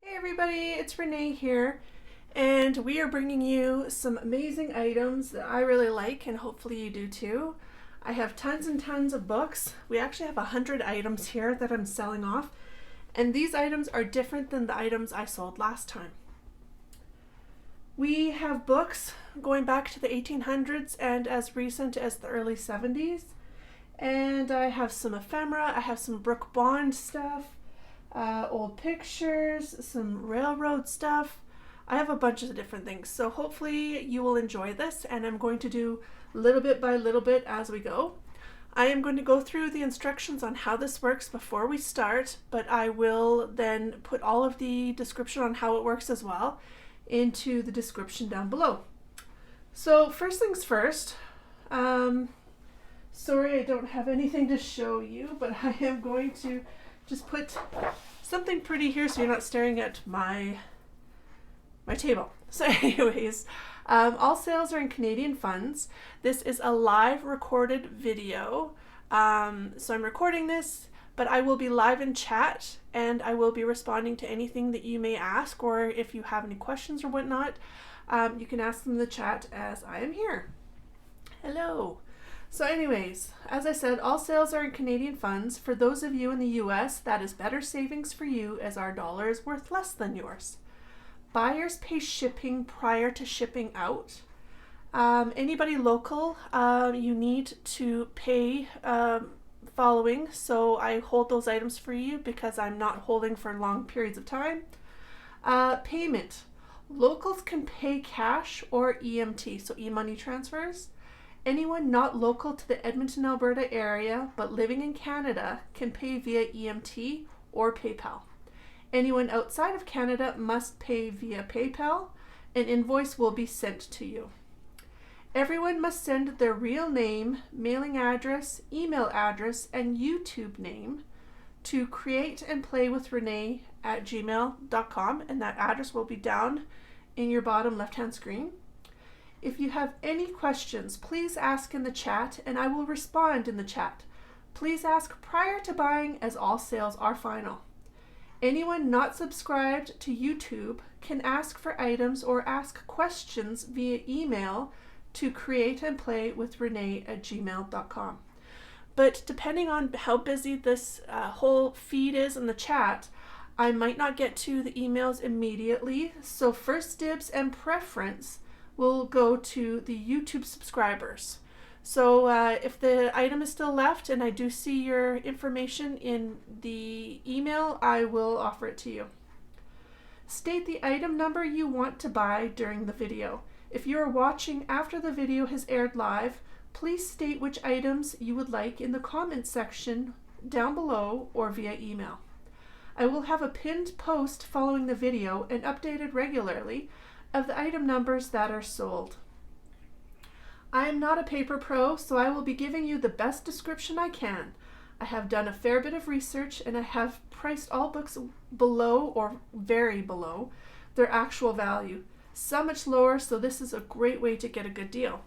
Hey everybody, it's Renee here, and we are bringing you some amazing items that I really like, and hopefully you do too. I have tons and tons of books. We actually have 100 items here that I'm selling off, and these items are different than the items I sold last time. We have books going back to the 1800s and as recent as the early 70s, and I have some ephemera, I have some Brooke Bond stuff, old pictures, some railroad stuff. I have a bunch of different things, so hopefully you will enjoy this, and I'm going to do little bit by little bit as we go. I am going to go through the instructions on how this works before we start, but I will then put all of the description on how it works as well into the description down below. So first things first, sorry I don't have anything to show you, but I am going to just put something pretty here so you're not staring at my table. So anyways, all sales are in Canadian funds. This is a live recorded video. So I'm recording this, but I will be live in chat and I will be responding to anything that you may ask, or if you have any questions or whatnot, you can ask them in the chat as I am here. Hello. So anyways, as I said, all sales are in Canadian funds. For those of you in the US, that is better savings for you as our dollar is worth less than yours. Buyers pay shipping prior to shipping out. Anybody local, you need to pay following, so I hold those items for you because I'm not holding for long periods of time. Payment. Locals can pay cash or EMT, so e-money transfers. Anyone not local to the Edmonton, Alberta area but living in Canada can pay via EMT or PayPal. Anyone outside of Canada must pay via PayPal. An invoice will be sent to you. Everyone must send their real name, mailing address, email address, and YouTube name to createandplaywithrenee@gmail.com, and that address will be down in your bottom left-hand screen. If you have any questions, please ask in the chat and I will respond in the chat. Please ask prior to buying as all sales are final. Anyone not subscribed to YouTube can ask for items or ask questions via email to createandplaywithrenee@gmail.com. But depending on how busy this whole feed is in the chat, I might not get to the emails immediately, so first dibs and preference will go to the YouTube subscribers. So if the item is still left and I do see your information in the email, I will offer it to you. State the item number you want to buy during the video. If you are watching after the video has aired live, please state which items you would like in the comments section down below or via email. I will have a pinned post following the video and updated regularly of the item numbers that are sold. I am not a paper pro, so I will be giving you the best description I can. I have done a fair bit of research and I have priced all books below or very below their actual value. Some much lower, so this is a great way to get a good deal.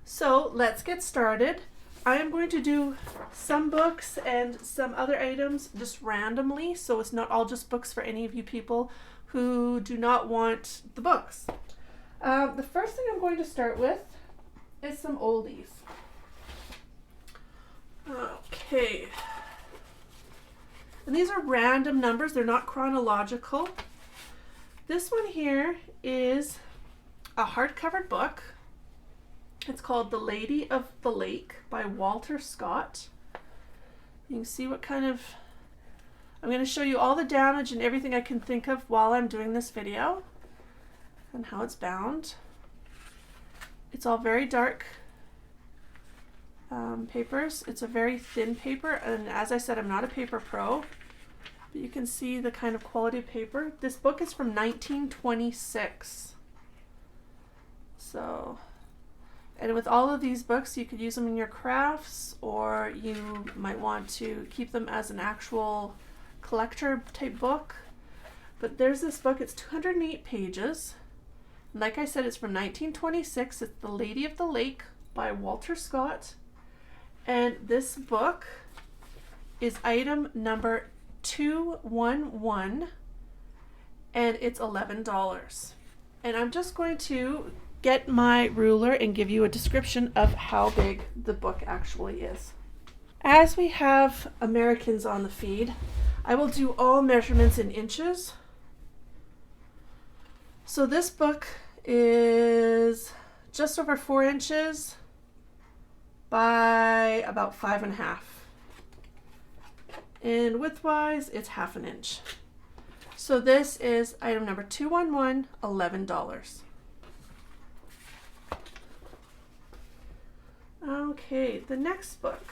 So let's get started. I am going to do some books and some other items just randomly, so it's not all just books for any of you people who do not want the books. The first thing I'm going to start with is some oldies. Okay. And these are random numbers, they're not chronological. This one here is a hardcover book. It's called The Lady of the Lake by Walter Scott. You can see what kind of... I'm going to show you all the damage and everything I can think of while I'm doing this video and how it's bound. It's all very dark papers. It's a very thin paper, and as I said, I'm not a paper pro, but you can see the kind of quality of paper. This book is from 1926. So, and with all of these books, you could use them in your crafts, or you might want to keep them as an actual collector type book. But there's this book, it's 208 pages. Like I said, it's from 1926. It's The Lady of the Lake by Walter Scott. And this book is item number 211. and it's $11. And I'm just going to get my ruler and give you a description of how big the book actually is. As we have Americans on the feed, I will do all measurements in inches. So this book is just over 4 inches by about 5.5. And width-wise, it's 1/2 inch. So this is item number 211, $11. Okay, the next book.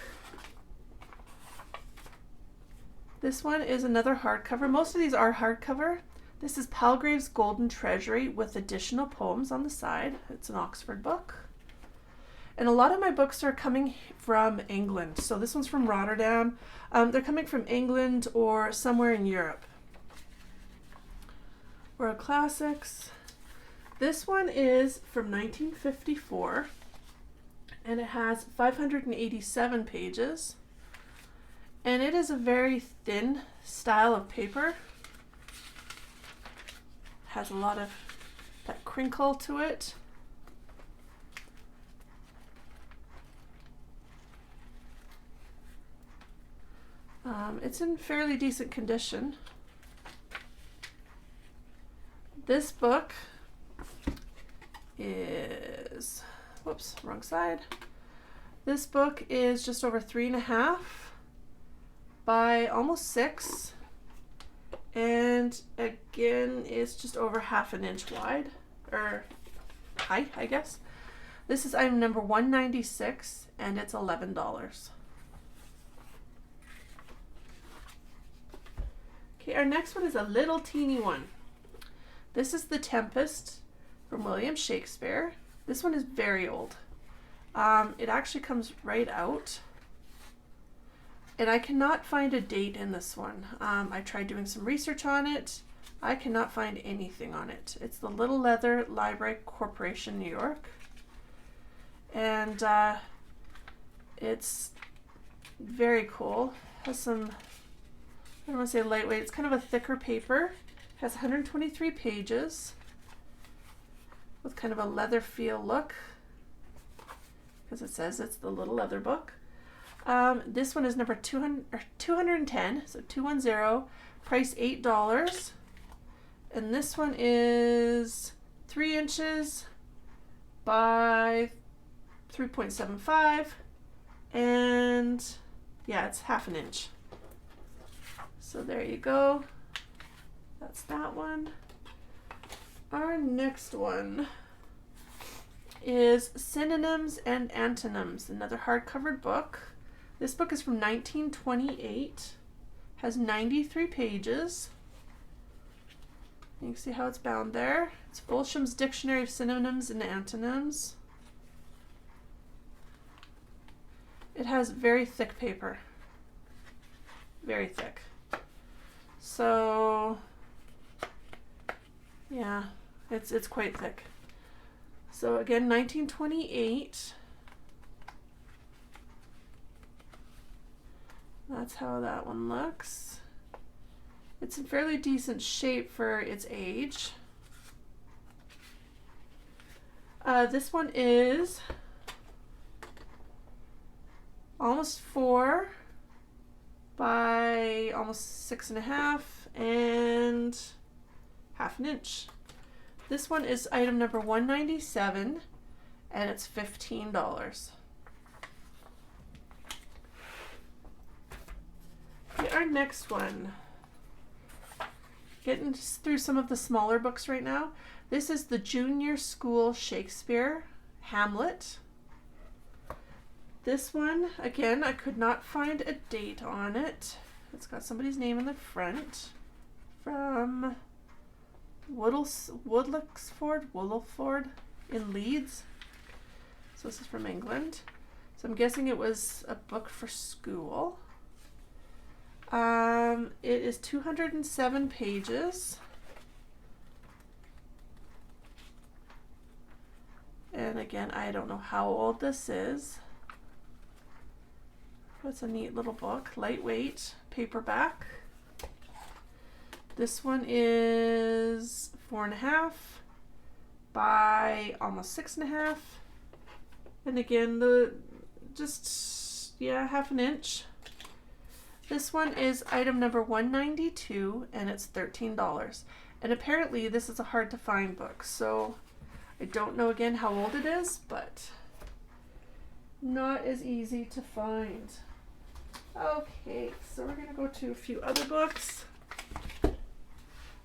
This one is another hardcover. Most of these are hardcover. This is Palgrave's Golden Treasury with additional poems on the side. It's an Oxford book. And a lot of my books are coming from England. So this one's from Rotterdam. They're coming from England or somewhere in Europe. World Classics. This one is from 1954. And it has 587 pages. And it is a very thin style of paper. Has a lot of that crinkle to it. It's in fairly decent condition. This book is, whoops, wrong side. This book is just over 3.5 by almost 6. And again, it's just over 1/2 inch wide, or high, I guess. This is item number 196, and it's $11. Okay, our next one is a little teeny one. This is The Tempest from William Shakespeare. This one is very old. It actually comes right out. And I cannot find a date in this one. I tried doing some research on it. I cannot find anything on it. It's the Little Leather Library Corporation, New York. And it's very cool. Has some, I don't want to say lightweight, it's kind of a thicker paper. Has 123 pages with kind of a leather feel look, because it says it's the Little Leather book. This one is number 210, so 210, price $8. And this one is 3 inches by 3.75, and yeah, it's 1/2 inch. So there you go. That's that one. Our next one is Synonyms and Antonyms, another hardcover book. This book is from 1928, has 93 pages. You can see how it's bound there. It's Bolsham's Dictionary of Synonyms and Antonyms. It has very thick paper, very thick. So yeah, it's quite thick. So again, 1928. That's how that one looks. It's in fairly decent shape for its age. This one is almost 4 by almost 6.5 and 1/2 inch. This one is item number 197, and it's $15. Okay, our next one. Getting through some of the smaller books right now. This is the Junior School Shakespeare, Hamlet. This one, again, I could not find a date on it. It's got somebody's name in the front. From Woodlocksford in Leeds. So this is from England. So I'm guessing it was a book for school. It is 207 pages. And again, I don't know how old this is. It's a neat little book, lightweight, paperback. This one is 4.5 by almost 6.5. And again, half an inch. This one is item number 192 and it's $13. And apparently this is a hard to find book. So I don't know again how old it is, but not as easy to find. Okay, so we're gonna go to a few other books.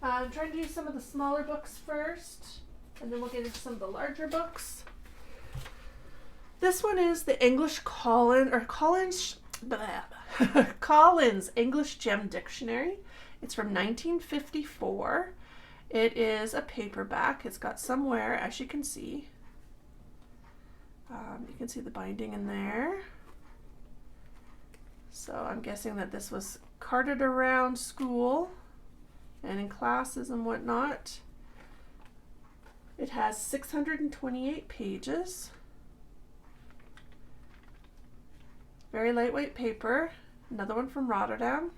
I'm trying to do some of the smaller books first, and then we'll get into some of the larger books. This one is the Collins English Gem Dictionary. It's from 1954. It is a paperback. It's got some wear, as you can see. You can see the binding in there. So I'm guessing that this was carted around school and in classes and whatnot. It has 628 pages. Very lightweight paper. Another one from Rotterdam.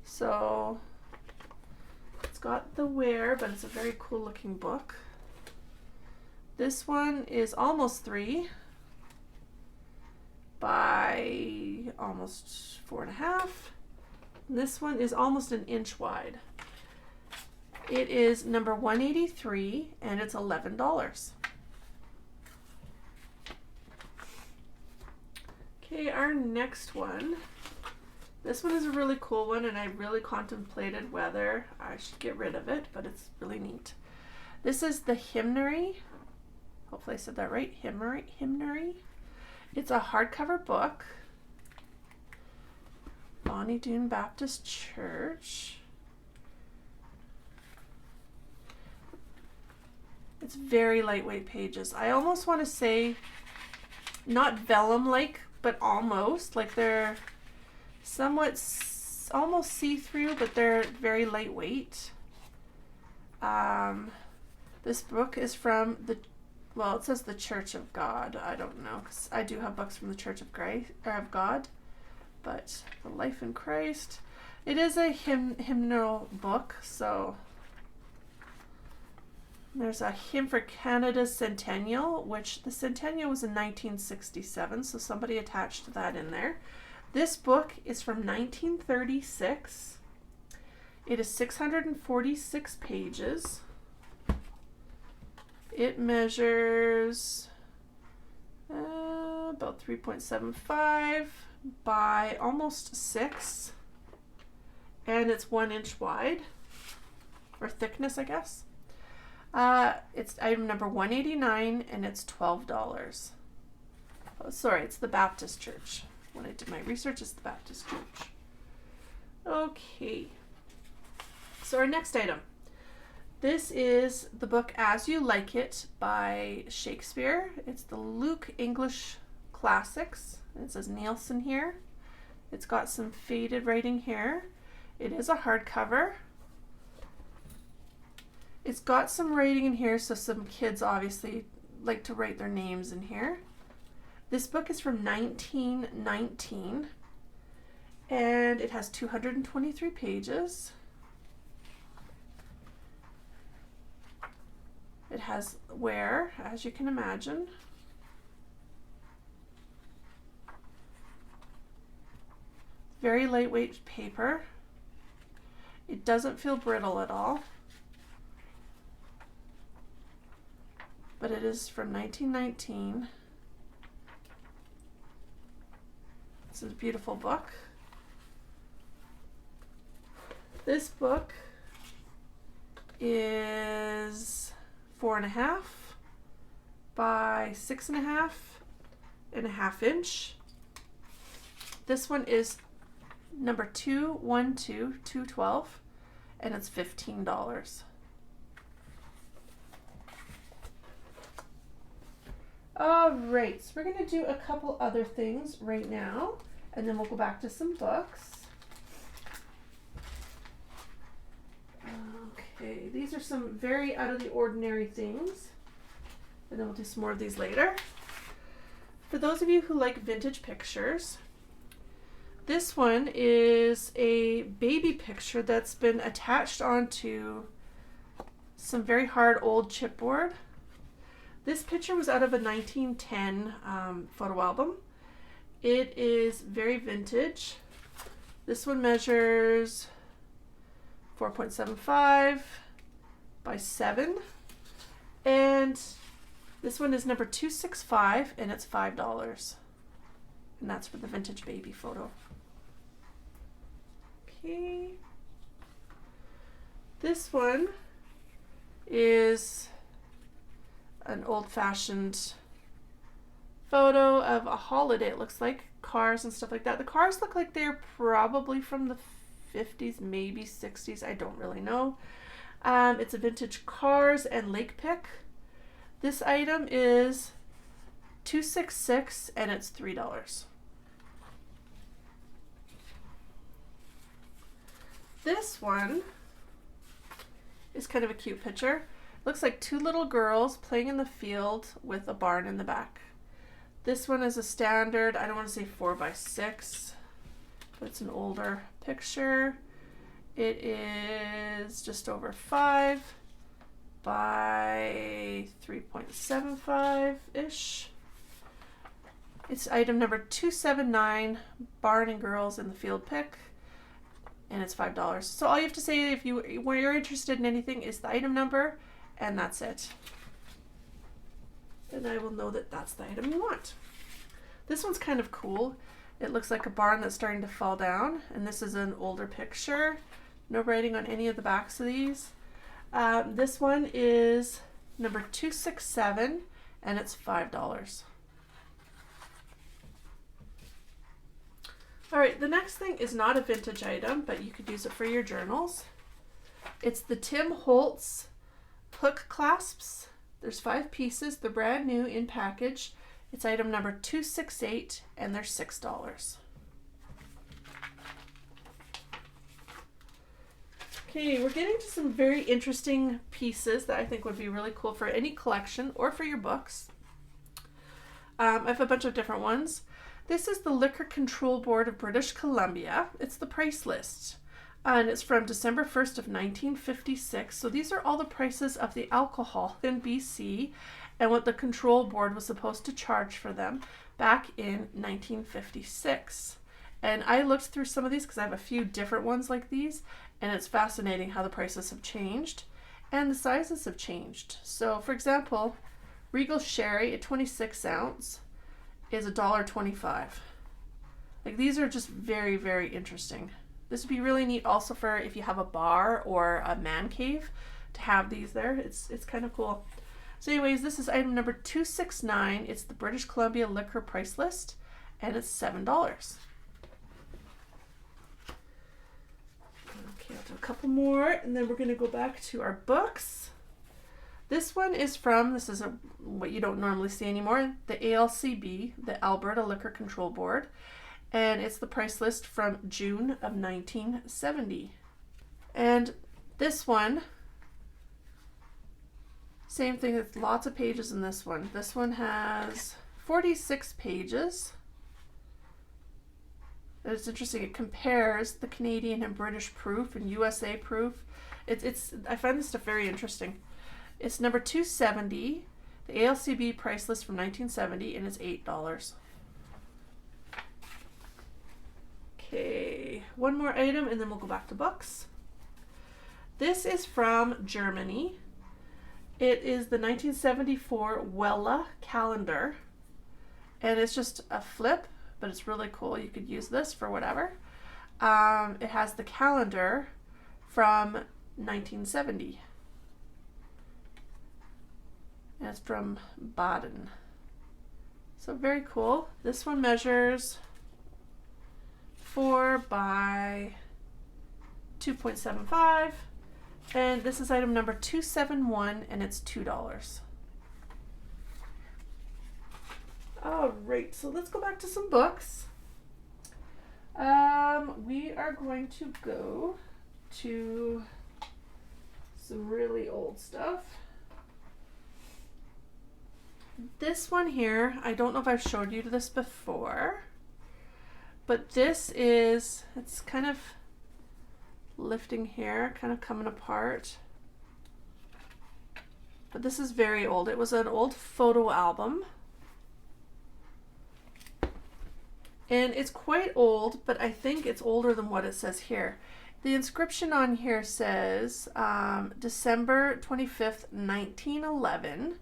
So it's got the wear, but it's a very cool looking book. This one is almost 3 by almost 4.5. This one is almost an inch wide. It is number 183 and it's $11. Okay, our next one. This one is a really cool one, and I really contemplated whether I should get rid of it, but it's really neat. This is the Hymnary. Hopefully I said that right. Hymnary. It's a hardcover book. Bonnie Doon Baptist Church. It's very lightweight pages. I almost want to say not vellum-like, but almost. Like they're somewhat almost see-through, but they're very lightweight. This book is from it says the Church of God. I don't know, because I do have books from the Church of God, but the Life in Christ. It is a hymnal book, so there's a hymn for Canada's centennial, which the centennial was in 1967, so somebody attached that in there. This book is from 1936. It is 646 pages. It measures about 3.75 by almost 6, and it's 1 inch wide, or thickness, I guess. It's item number 189 and it's $12. Oh, sorry, it's the Baptist Church. When I did my research, it's the Baptist Church. Okay, so our next item. This is the book As You Like It by Shakespeare. It's the Luke English Classics. It says Nielsen here. It's got some faded writing here. It is a hardcover. It's got some writing in here, so some kids obviously like to write their names in here. This book is from 1919 and it has 223 pages. It has wear, as you can imagine. Very lightweight paper. It doesn't feel brittle at all. But it is from 1919. It's a beautiful book. This book is 4.5 by 6.5 and a half inch. This one is number 212212 and it's $15. All right, so we're going to do a couple other things right now, and then we'll go back to some books. Okay, these are some very out of the ordinary things, and then we'll do some more of these later. For those of you who like vintage pictures, This one is a baby picture that's been attached onto some very hard old chipboard. This picture was out of a 1910 photo album. It is very vintage. This one measures 4.75 by 7. And this one is number 265 and it's $5. And that's for the vintage baby photo. Okay. This one is an old-fashioned photo of a holiday. It looks like cars and stuff like that. The cars look like they're probably from the 50s, maybe 60s. I don't really know. It's a vintage cars and lake pick. This item is $266 and it's $3. This one is kind of a cute picture. Looks like two little girls playing in the field with a barn in the back. This one is a standard, I don't want to say 4x6, but it's an older picture. It is just over 5 by 3.75-ish. It's item number 279, barn and girls in the field pick. And it's $5. So all you have to say if when you're interested in anything is the item number, and that's it. And I will know that that's the item you want. This one's kind of cool. It looks like a barn that's starting to fall down, and this is an older picture. No writing on any of the backs of these. This one is number 267, and it's $5. All right, the next thing is not a vintage item, but you could use it for your journals. It's the Tim Holtz hook clasps. There's 5 pieces. They're brand new in package. It's item number 268, and they're $6. Okay, we're getting to some very interesting pieces that I think would be really cool for any collection or for your books. I have a bunch of different ones. This is the Liquor Control Board of British Columbia. It's the price list. And it's from December 1st of 1956. So these are all the prices of the alcohol in BC and what the control board was supposed to charge for them back in 1956. And I looked through some of these because I have a few different ones like these, and it's fascinating how the prices have changed and the sizes have changed. So for example, Regal Sherry, a 26 ounce, is $1.25. Like, these are just very, very interesting. This would be really neat also for if you have a bar or a man cave to have these there. It's kind of cool. So anyways, this is item number 269. It's the British Columbia liquor price list, and it's $7. Okay, I'll do a couple more, and then we're going to go back to our books. This one is from, this is what you don't normally see anymore, the ALCB, the Alberta Liquor Control Board, and it's the price list from June of 1970. And this one, same thing, with lots of pages in this one. This one has 46 pages. It's interesting, it compares the Canadian and British proof and USA proof. I find this stuff very interesting. It's number 270, the ALCB price list from 1970, and it's $8. Okay, one more item and then we'll go back to books. This is from Germany. It is the 1974 Wella calendar, and it's just a flip, but it's really cool. You could use this for whatever. It has the calendar from 1970. And it's from Baden. So very cool. This one measures 4 by 2.75. And this is item number 271, and it's $2. All right, so let's go back to some books. We are going to go to some really old stuff. This one here, I don't know if I've showed you this before, But this is, it's kind of lifting here, kind of coming apart. But this is very old. It was an old photo album. And it's quite old, but I think it's older than what it says here. The inscription on here says December 25th, 1911.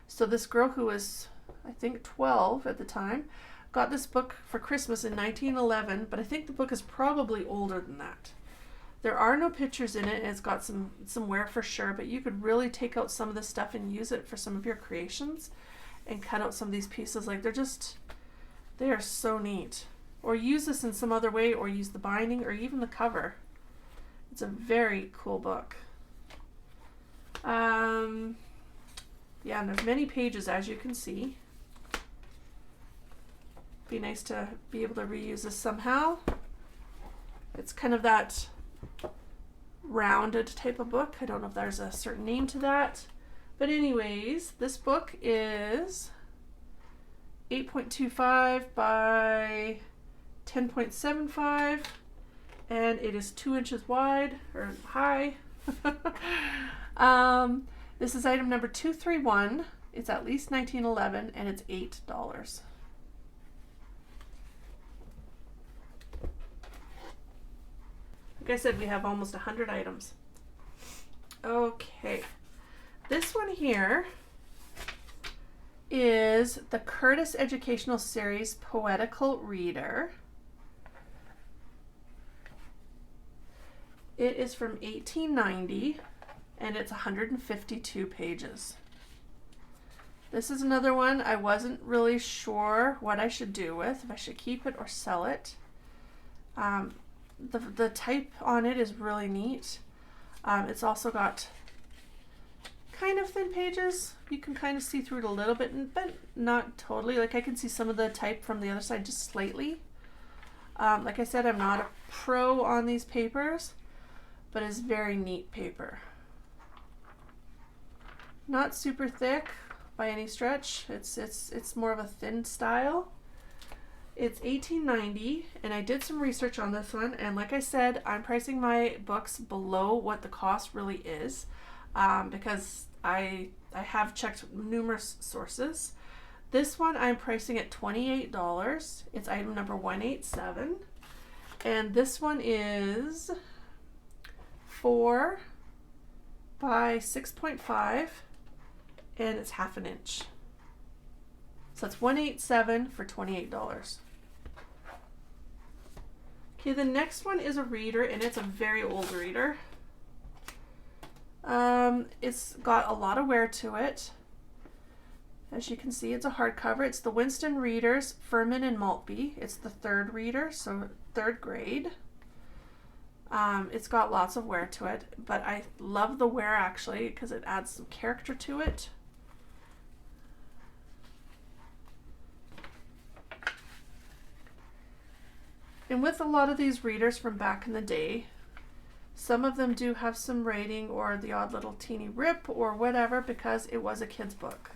So this girl who was, I think, 12 at the time, got this book for Christmas in 1911, but I think the book is probably older than that. There are no pictures in it, and it's got some wear for sure, but you could really take out some of this stuff and use it for some of your creations and cut out some of these pieces. Like, they are so neat. Or use this in some other way, or use the binding, or even the cover. It's a very cool book. Yeah, and there's many pages, as you can see. Be nice to be able to reuse this somehow. It's kind of that rounded type of book. I don't know if there's a certain name to that. But anyways, this book is 8.25 by 10.75, and it is 2 inches wide, or high. This is item number 231. It's at least 1911, and it's $8. Like I said, we have almost 100 items. Okay, this one here is the Curtis Educational Series Poetical Reader. It is from 1890, and it's 152 pages. This is another one I wasn't really sure what I should do with, if I should keep it or sell it. The type on it is really neat. It's also got kind of thin pages. You can kind of see through it a little bit, but not totally. Like, I can see some of the type from the other side just slightly. Like I said, I'm not a pro on these papers, but it's very neat paper. Not super thick by any stretch. It's more of a thin style. It's $18.90, and I did some research on this one, and like I said, I'm pricing my books below what the cost really is, because I have checked numerous sources. This one I'm pricing at $28. It's item number 187, and this one is 4 by 6.5, and it's 1/2 inch. So that's $187 for $28. Okay, the next one is a reader, and it's a very old reader. It's got a lot of wear to it. As you can see, it's a hardcover. It's the Winston Readers, Furman and Maltby. It's the 3rd reader, so 3rd grade. It's got lots of wear to it, but I love the wear actually because it adds some character to it. And with a lot of these readers from back in the day, some of them do have some writing or the odd little teeny rip or whatever because it was a kid's book.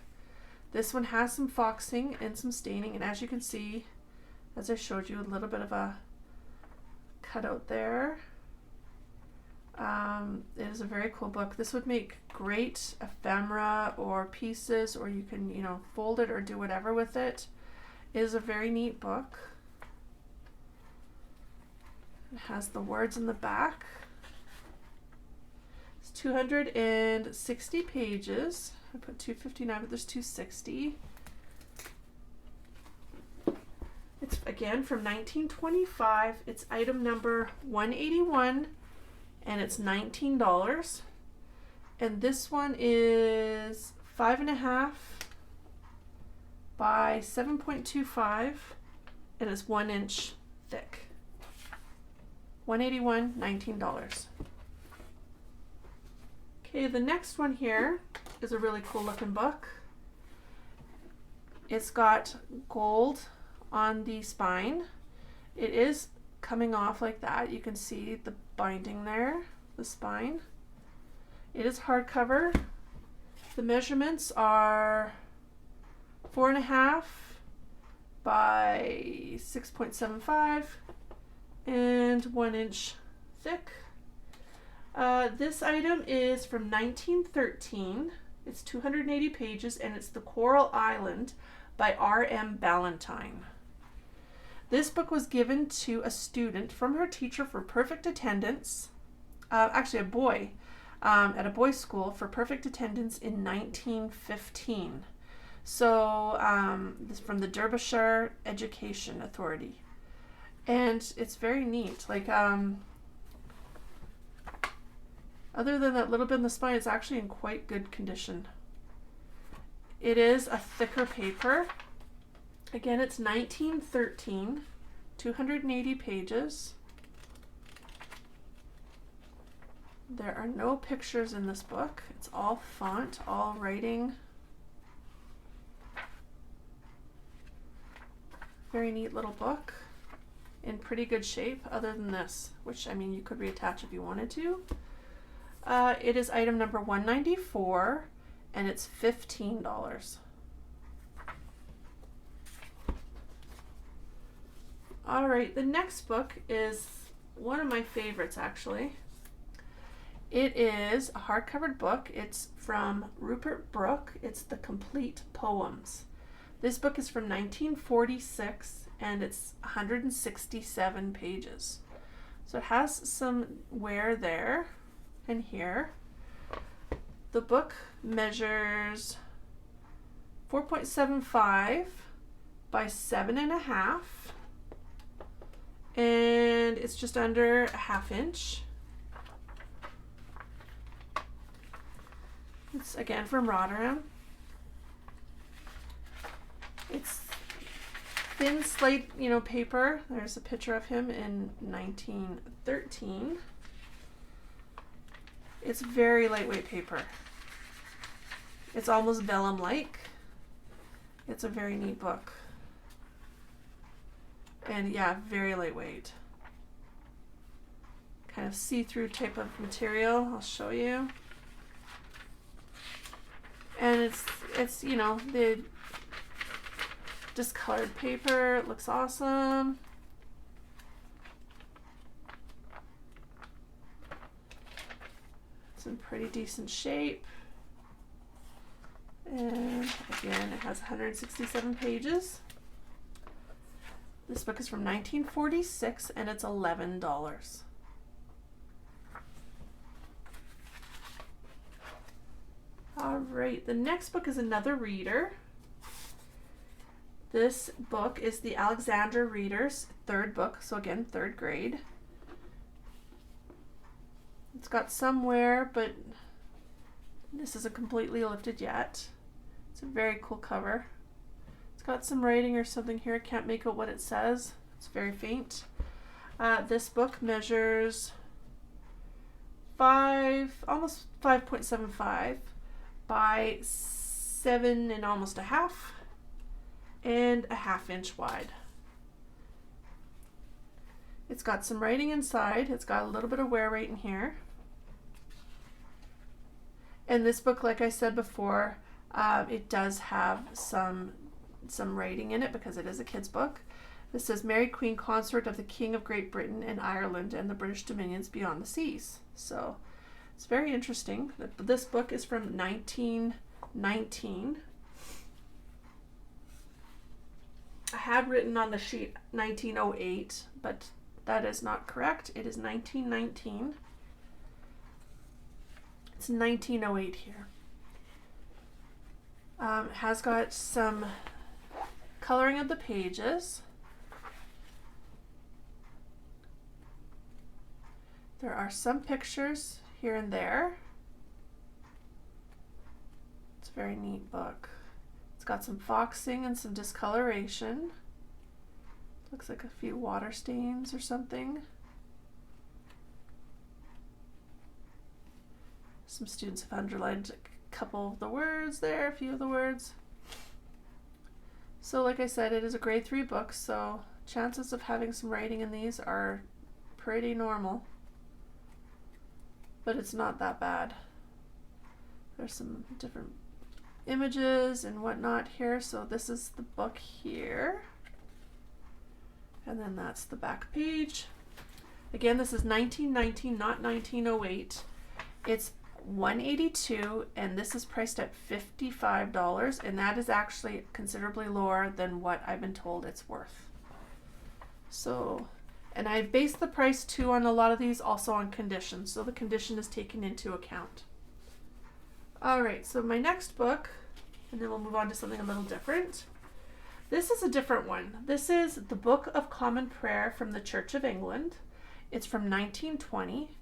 This one has some foxing and some staining, and as you can see, as I showed you, a little bit of a cutout there. It is a very cool book. This would make great ephemera or pieces, or you can, fold it or do whatever with it. It is a very neat book. It has the words in the back. It's 260 pages. I put 259, but there's 260. It's again from 1925. It's item number 181, and it's $19. And this one is 5.5 by 7.25, and it's 1 inch thick. $181, $19. Okay, the next one here is a really cool looking book. It's got gold on the spine. It is coming off like that. You can see the binding there, the spine. It is hardcover. The measurements are 4.5 by 6.75 and 1 inch thick. This item is from 1913. It's 280 pages, and it's The Coral Island by R.M. Ballantyne. This book was given to a student from her teacher for perfect attendance, actually a boy, at a boys' school for perfect attendance in 1915. So this is from the Derbyshire Education Authority. And it's very neat. Like, other than that little bit in the spine, it's actually in quite good condition. It is a thicker paper. Again, it's 1913, 280 pages. There are no pictures in this book. It's all font, all writing. Very neat little book. In pretty good shape, other than this, which, I mean, you could reattach if you wanted to. It is item number 194, and it's $15. All right, the next book is one of my favorites, actually. It is a hardcover book. It's from Rupert Brooke. It's The Complete Poems. This book is from 1946, and it's 167 pages. So it has some wear there and here. The book measures 4.75 by 7.5, and it's just under a 1/2 inch. It's again from Rotherham. It's thin slate, paper. There's a picture of him in 1913. It's very lightweight paper. It's almost vellum-like. It's a very neat book. And yeah, very lightweight. Kind of see-through type of material. I'll show you. And it's the discolored paper. It looks awesome. It's in pretty decent shape. And again, it has 167 pages. This book is from 1946, and it's $11. All right, the next book is another reader. This book is the Alexander Reader's third book, so again, 3rd grade. It's got some wear, but this isn't completely lifted yet. It's a very cool cover. It's got some writing or something here. I can't make out what it says. It's very faint. This book measures almost 5.75 by 7 and almost a half, and a 1/2 inch wide. It's got some writing inside. It's got a little bit of wear right in here. And this book, like I said before, it does have some writing in it because it is a kid's book. This says Mary Queen, consort of the King of Great Britain and Ireland and the British dominions beyond the seas. So it's very interesting. This book is from 1919. I had written on the sheet 1908, but that is not correct. It is 1919. It's 1908 here. It has got some coloring of the pages. There are some pictures here and there. It's a very neat book. It's got some foxing and some discoloration. Looks like a few water stains or something. Some students have underlined a couple of the words there, a few of the words. So like I said, it is a grade 3 book, so chances of having some writing in these are pretty normal. But it's not that bad. There's some different images and whatnot here. So this is the book here. And then that's the back page. Again, this is 1919, not 1908. It's $182, and this is priced at $55, and that is actually considerably lower than what I've been told it's worth. So, and I based the price too on a lot of these also on condition, so the condition is taken into account. All right, so my next book, and then we'll move on to something a little different. This is a different one. This is the Book of Common Prayer from the Church of England. It's from 1920,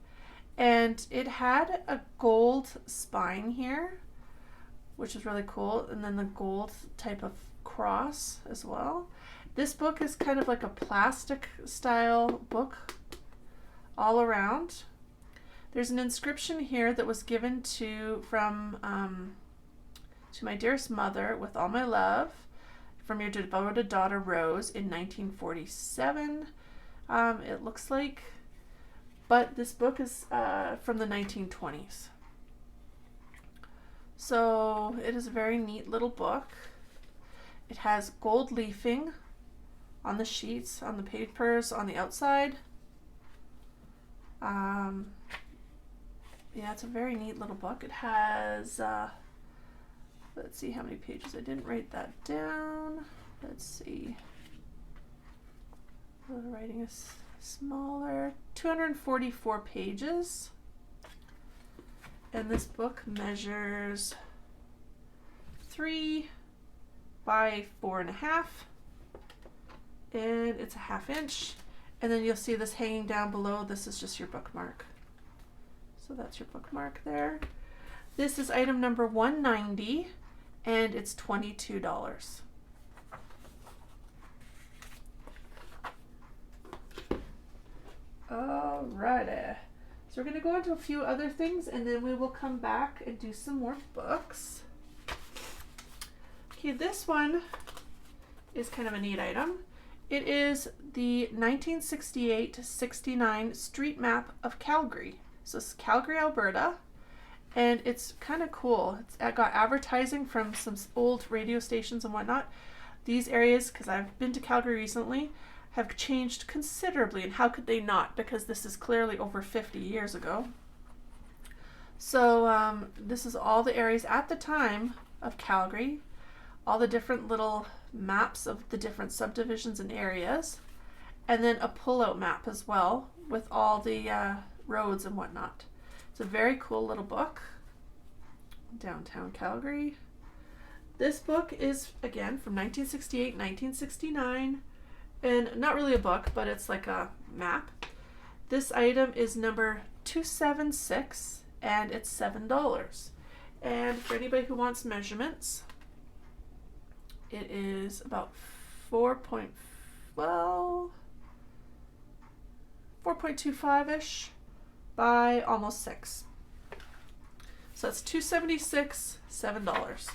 and it had a gold spine here, which is really cool, and then the gold type of cross as well. This book is kind of like a plastic style book all around. There's an inscription here that was given to my dearest mother with all my love from your devoted daughter Rose in 1947. It looks like, but this book is from the 1920s. So it is a very neat little book. It has gold leafing on the sheets, on the papers, on the outside. Yeah, it's a very neat little book. It has, let's see how many pages. I didn't write that down. Let's see. The writing is smaller. 244 pages. And this book measures 3 by 4.5. And it's a 1/2 inch. And then you'll see this hanging down below. This is just your bookmark. So that's your bookmark there. This is item number 190, and it's $22. Alrighty. So we're going to go into a few other things, and then we will come back and do some more books. Okay, this one is kind of a neat item. It is the 1968-69 street map of Calgary. So it's Calgary, Alberta, and it's kind of cool. It's got advertising from some old radio stations and whatnot. These areas, because I've been to Calgary recently, have changed considerably, and how could they not? Because this is clearly over 50 years ago. So this is all the areas at the time of Calgary, all the different little maps of the different subdivisions and areas, and then a pull-out map as well with all the roads and whatnot. It's a very cool little book. Downtown Calgary. This book is again from 1968, 1969, and not really a book, but it's like a map. This item is number 276, and it's $7. And for anybody who wants measurements, it is about 4.25-ish by almost 6. So that's $276, $7.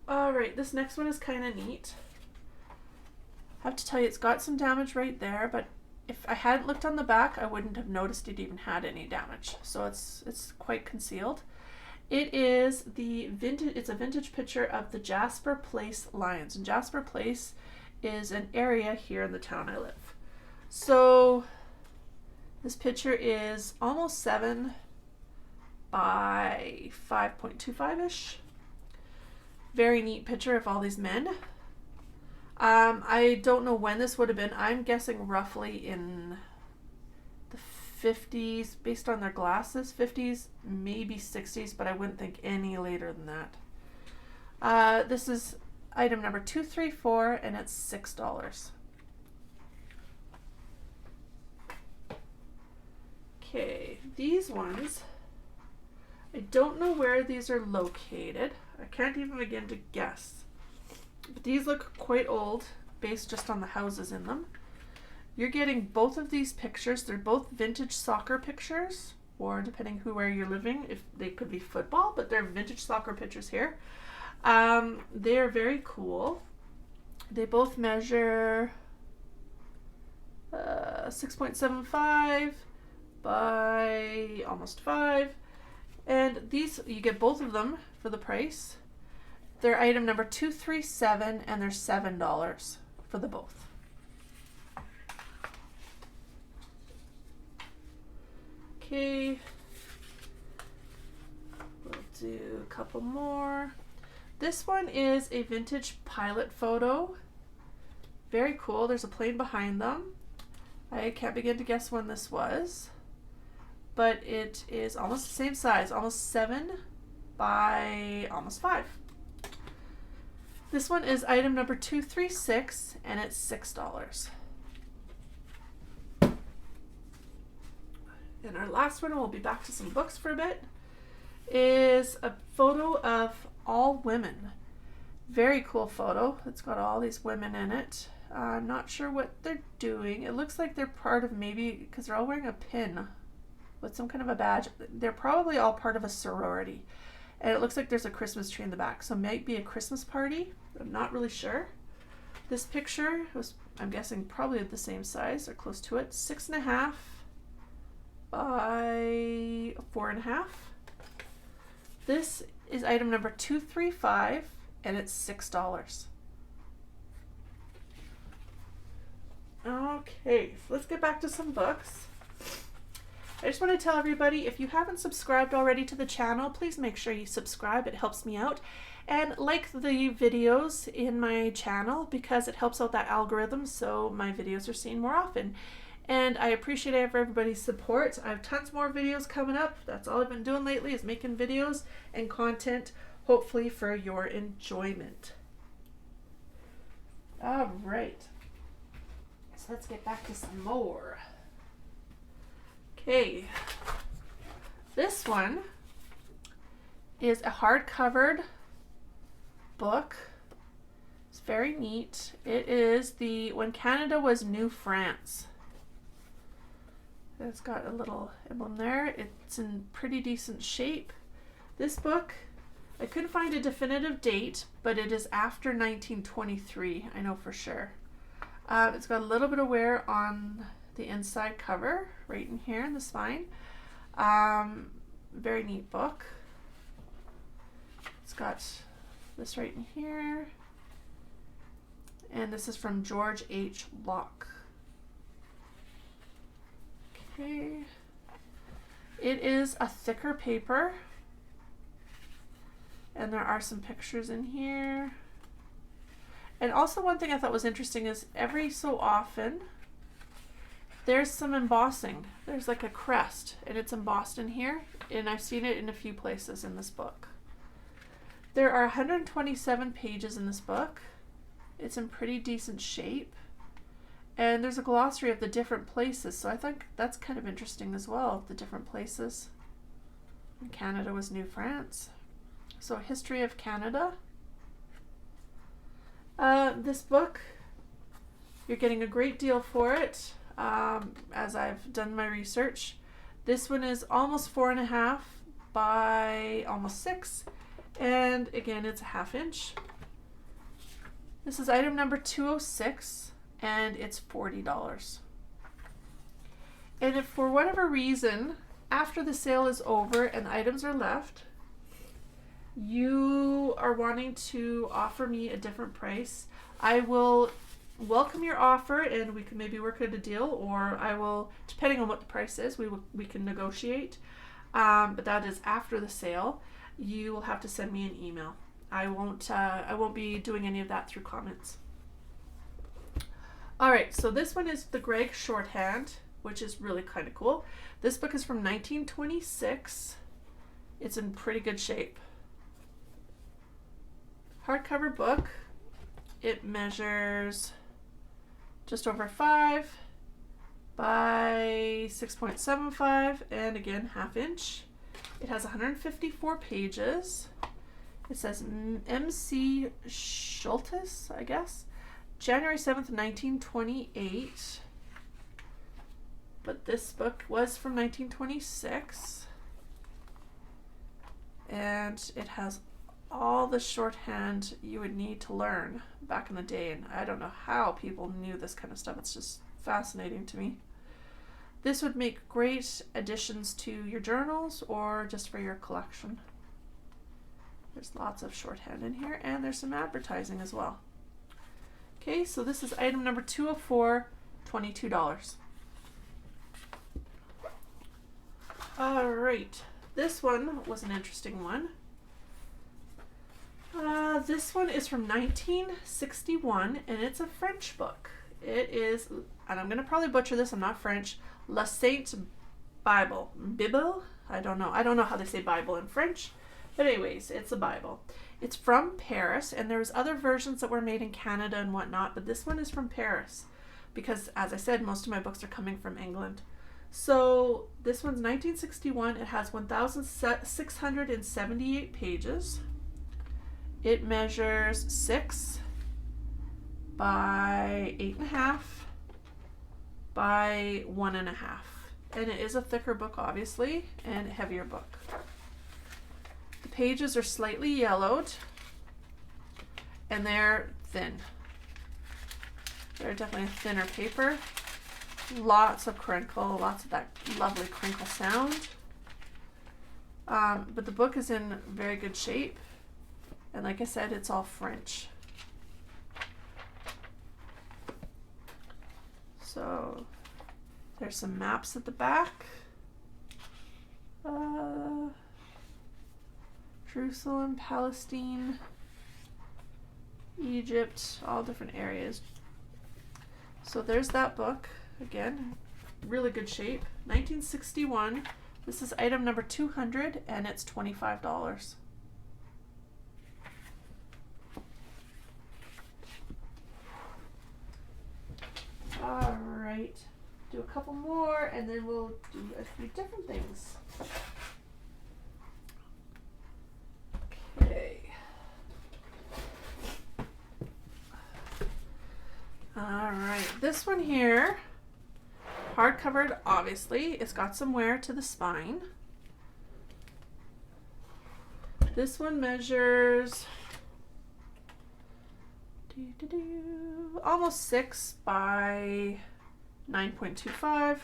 All right, this next one is kind of neat. I have to tell you, it's got some damage right there, but if I hadn't looked on the back, I wouldn't have noticed it even had any damage. So it's quite concealed. It is it's a vintage picture of the Jasper Place Lions, and Jasper Place is an area here in the town I live. So this picture is almost 7 by 5.25-ish. Very neat picture of all these men. I don't know when this would have been. I'm guessing roughly in the 50s, based on their glasses, 50s, maybe 60s, but I wouldn't think any later than that. This is item number 234, and it's $6. Okay, these ones, I don't know where these are located. I can't even begin to guess. But these look quite old, based just on the houses in them. You're getting both of these pictures. They're both vintage soccer pictures, or depending where you're living, if they could be football, but they're vintage soccer pictures here. They're very cool. They both measure 6.75 by almost 5. And these, you get both of them for the price. They're item number 237, and they're $7. for the both. Okay, we'll do a couple more. This one is a vintage pilot photo. Very cool. There's a plane behind them. I can't begin to guess when this was, but it is almost the same size, almost 7 by almost 5. This one is item number 236, and it's $6. And our last one, we'll be back to some books for a bit, is a photo of all women. Very cool photo. It's got all these women in it. I'm not sure what they're doing. It looks like they're part of, maybe, because they're all wearing a pin with some kind of a badge. They're probably all part of a sorority. And it looks like there's a Christmas tree in the back. So it might be a Christmas party. I'm not really sure. This picture was, I'm guessing, probably the same size or close to it. 6.5 by 4.5. This is item number 235, and it's $6. Okay, so let's get back to some books. I just want to tell everybody, if you haven't subscribed already to the channel, please make sure you subscribe. It helps me out. And like the videos in my channel, because it helps out that algorithm so my videos are seen more often. And I appreciate everybody's support. I have tons more videos coming up. That's all I've been doing lately, is making videos and content, hopefully for your enjoyment. All right. So let's get back to some more. Okay. This one is a hardcovered book. It's very neat. It is the When Canada Was New France. It's got a little emblem there. It's in pretty decent shape. This book, I couldn't find a definitive date, but it is after 1923, I know for sure. It's got a little bit of wear on the inside cover, right in here in the spine. Very neat book. It's got this right in here. And this is from George H. Locke. Okay. It is a thicker paper, and there are some pictures in here. And also, one thing I thought was interesting is every so often there's some embossing. There's like a crest, and it's embossed in here, and I've seen it in a few places in this book. There are 127 pages in this book. It's in pretty decent shape. And there's a glossary of the different places, so I think that's kind of interesting as well, the different places. Canada was New France. So, history of Canada. This book, you're getting a great deal for it, as I've done my research. This one is almost 4.5 by almost 6, and again, it's a 1/2 inch. This is item number 206. And it's $40. And if for whatever reason, after the sale is over and items are left, you are wanting to offer me a different price, I will welcome your offer, and we can maybe work out a deal, or I will, depending on what the price is, we can negotiate. But that is after the sale. You will have to send me an email. I won't be doing any of that through comments. All right, so this one is the Gregg shorthand, which is really kind of cool. This book is from 1926. It's in pretty good shape. Hardcover book. It measures just over 5 by 6.75, and again, 1/2 inch. It has 154 pages. It says M.C. Schultes, I guess. January 7th, 1928. But this book was from 1926. And it has all the shorthand you would need to learn back in the day. And I don't know how people knew this kind of stuff. It's just fascinating to me. This would make great additions to your journals or just for your collection. There's lots of shorthand in here, and there's some advertising as well. Okay, so this is item number 204, $22. All right, this one was an interesting one. This one is from 1961, and it's a French book. It is, and I'm going to probably butcher this, I'm not French, La Sainte Bible. Bible? I don't know how they say Bible in French. But anyways, it's a Bible. It's from Paris, and there's other versions that were made in Canada and whatnot, but this one is from Paris. Because, as I said, most of my books are coming from England. So, this one's 1961. It has 1,678 pages. It measures 6 by 8.5 by 1.5. And it is a thicker book, obviously, and a heavier book. The pages are slightly yellowed, and they're thin. They're definitely a thinner paper. Lots of crinkle, lots of that lovely crinkle sound. But the book is in very good shape. And like I said, it's all French. So there's some maps at the back. Jerusalem, Palestine, Egypt, all different areas. So there's that book. Again, really good shape. 1961. This is item number 200, and it's $25. All right, do a couple more, and then we'll do a few different things. Okay. All right, this one here, hardcovered, obviously. It's got some wear to the spine. This one measures almost 6 by 9.25,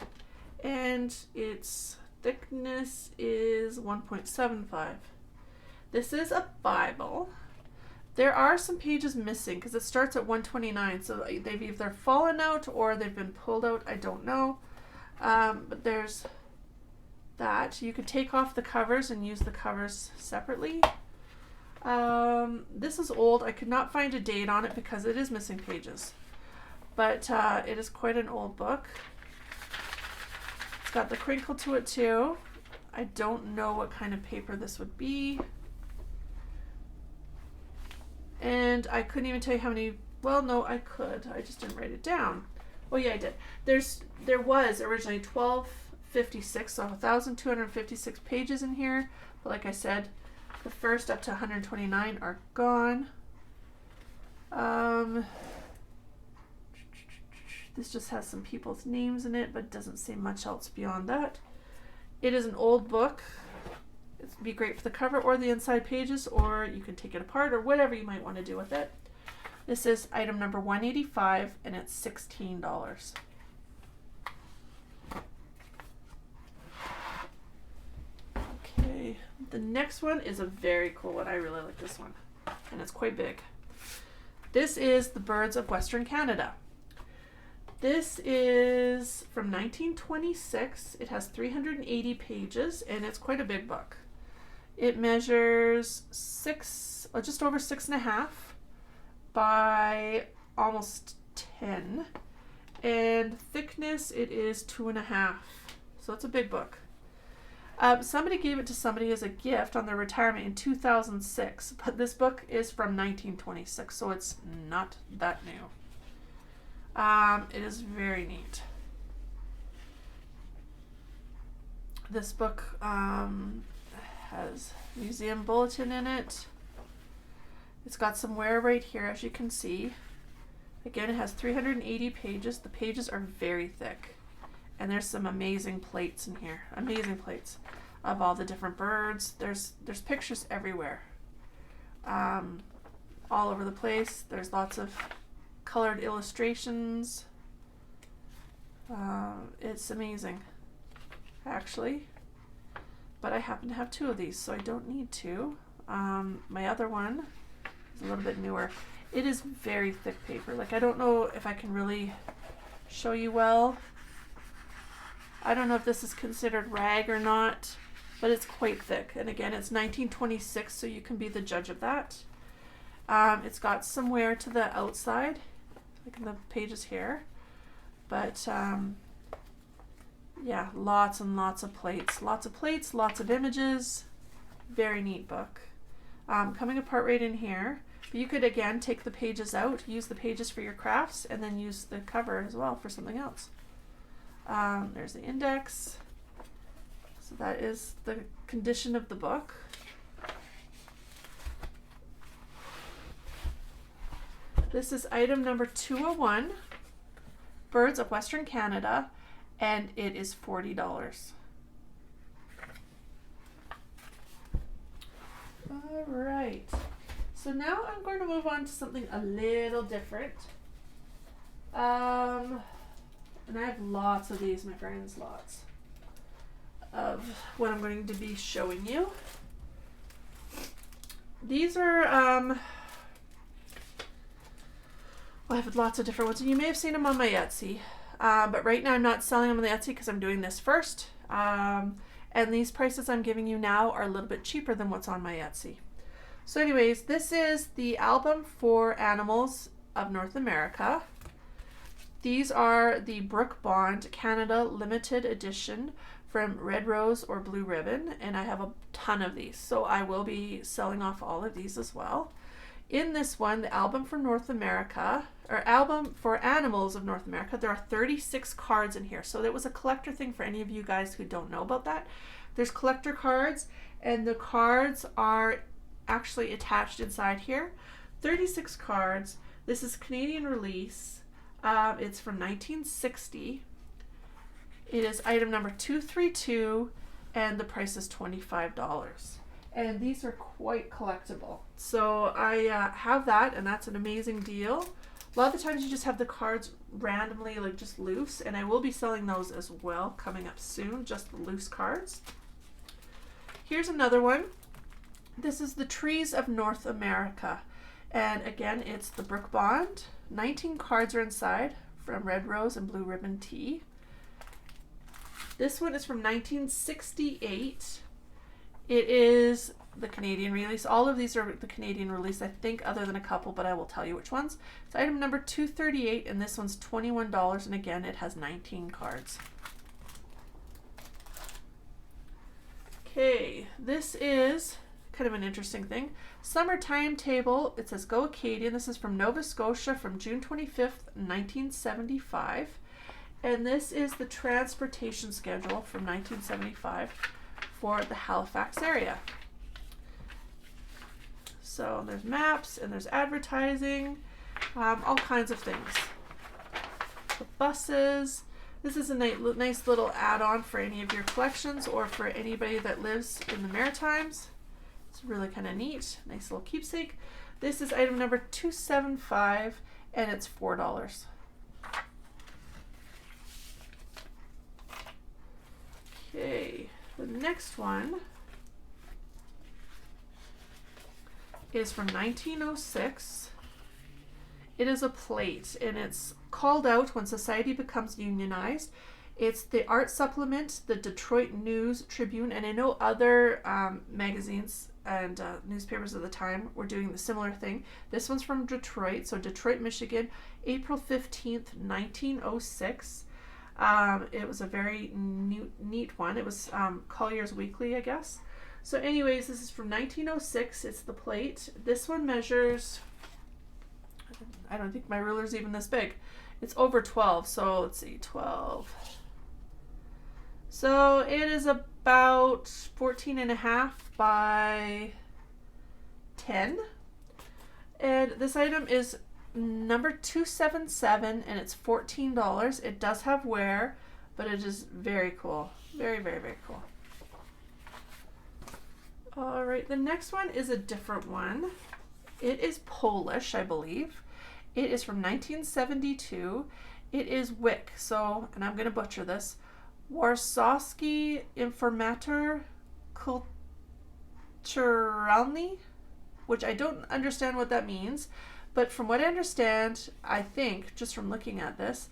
and its thickness is 1.75. This is a Bible. There are some pages missing because it starts at 129, so they've either fallen out or they've been pulled out. I don't know. But there's that. You could take off the covers and use the covers separately. This is old. I could not find a date on it because it is missing pages. But it is quite an old book. It's got the crinkle to it too. I don't know what kind of paper this would be. And I couldn't even tell you how many, well, no, I could. I just didn't write it down. Oh yeah, I did. There was originally 1256, so 1,256 pages in here. But like I said, the first up to 129 are gone. This just has some people's names in it, but doesn't say much else beyond that. It is an old book. It'd be great for the cover or the inside pages, or you can take it apart or whatever you might want to do with it. This is item number 185, and it's $16. Okay, the next one is a very cool one. I really like this one, and it's quite big. This is The Birds of Western Canada. This is from 1926. It has 380 pages, and it's quite a big book. It measures just over 6.5 by almost 10, and thickness it is 2.5. So it's a big book. Somebody gave it to somebody as a gift on their retirement in 2006, but this book is from 1926, so it's not that new. It is very neat. This book has museum bulletin in it. It's got some wear right here, as you can see. Again, it has 380 pages. The pages are very thick, and there's some amazing plates in here. Amazing plates of all the different birds. There's pictures everywhere, all over the place. There's lots of colored illustrations. It's amazing, actually. But I happen to have 2 of these, so I don't need 2. My other one is a little bit newer. It is very thick paper. Like, I don't know if I can really show you well. I don't know if this is considered rag or not, but it's quite thick. And again, it's 1926, so you can be the judge of that. It's got some wear to the outside, like in the pages here. But yeah, lots and lots of plates. Lots of plates, lots of images. Very neat book. Coming apart right in here. But you could, again, take the pages out, use the pages for your crafts, and then use the cover as well for something else. There's the index. So that is the condition of the book. This is item number 201, Birds of Western Canada, and it is $40. All right. So now I'm going to move on to something a little different. And I have lots of these, my friends, lots of what I'm going to be showing you. These are, well, I have lots of different ones, and you may have seen them on my Etsy. But right now I'm not selling them on the Etsy because I'm doing this first. And these prices I'm giving you now are a little bit cheaper than what's on my Etsy. So anyways, this is the album for animals of North America. These are the Brook Bond Canada Limited Edition from Red Rose or Blue Ribbon, and I have a ton of these, so I will be selling off all of these as well. In this one, the album for North America, or album for animals of North America, there are 36 cards in here. So that was a collector thing for any of you guys who don't know about that. There's collector cards, and the cards are actually attached inside here. 36 cards. This is Canadian release. It's from 1960. It is item number 232, and the price is $25. And these are quite collectible. So I have that, and that's an amazing deal. A lot of the times you just have the cards randomly, like just loose, and I will be selling those as well coming up soon, just the loose cards. Here's another one. This is the Trees of North America. And again, it's the Brook Bond. 19 cards are inside from Red Rose and Blue Ribbon Tea. This one is from 1968. It is the Canadian release. All of these are the Canadian release, I think, other than a couple, but I will tell you which ones. It's item number 238, and this one's $21, and again, it has 19 cards. Okay, this is kind of an interesting thing. Summer timetable. It says Go Acadian. This is from Nova Scotia from June 25th, 1975. And this is the transportation schedule from 1975 for the Halifax area. So there's maps and there's advertising, all kinds of things. The buses. This is a nice little add-on for any of your collections or for anybody that lives in the Maritimes. It's really kind of neat. Nice little keepsake. This is item number 275, and it's $4. Okay, the next one is from 1906. It is a plate, and it's called out when society becomes unionized. It's the art supplement, the Detroit News Tribune, and I know other magazines and newspapers of the time were doing the similar thing. This one's from Detroit, so Detroit, Michigan, April 15th, 1906. It was a very neat one. It was Collier's Weekly, I guess. So anyways, this is from 1906. It's the plate. This one measures, I don't think my ruler's even this big. It's over 12, so let's see, 12. So it is about 14 and a half by 10. And this item is number 277, and it's $14. It does have wear, but it is very cool. Very, very, very cool. All right, the next one is a different one. It is Polish, I believe. It is from 1972. It is Wick, so, and I'm going to butcher this, Warsawski Informator Kulturalny, which I don't understand what that means, But from what I understand, I think, just from looking at this,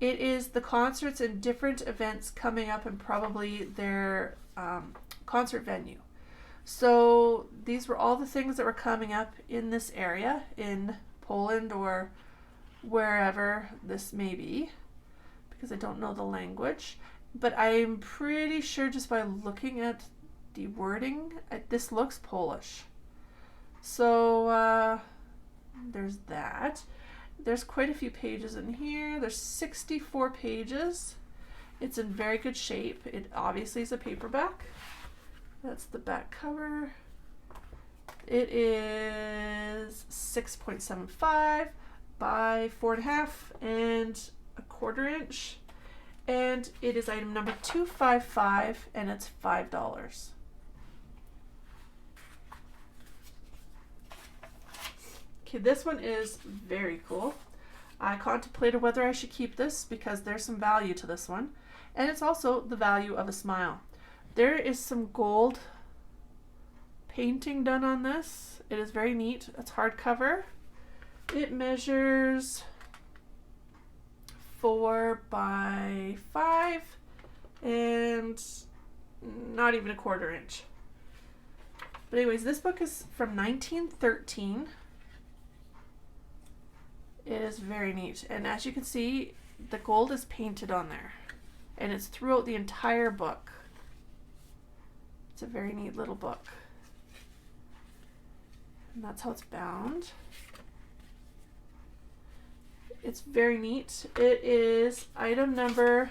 it is the concerts and different events coming up and probably their concert venue. So these were all the things that were coming up in this area in Poland or wherever this may be, because I don't know the language. But I'm pretty sure just by looking at the wording, this looks Polish. So there's that. There's quite a few pages in here. There's 64 pages. It's in very good shape. It obviously is a paperback. That's the back cover. It is 6.75 by 4.5 and a 1/4 inch. And it is item number 255 and it's $5. Okay, this one is very cool. I contemplated whether I should keep this because there's some value to this one. And it's also the value of a smile. There is some gold painting done on this. It is very neat. It's hardcover. It measures 4 by 5 and not even a 1/4 inch. But anyways, this book is from 1913. It is very neat. And as you can see, the gold is painted on there. And it's throughout the entire book. It's a very neat little book. And that's how it's bound. It's very neat. It is item number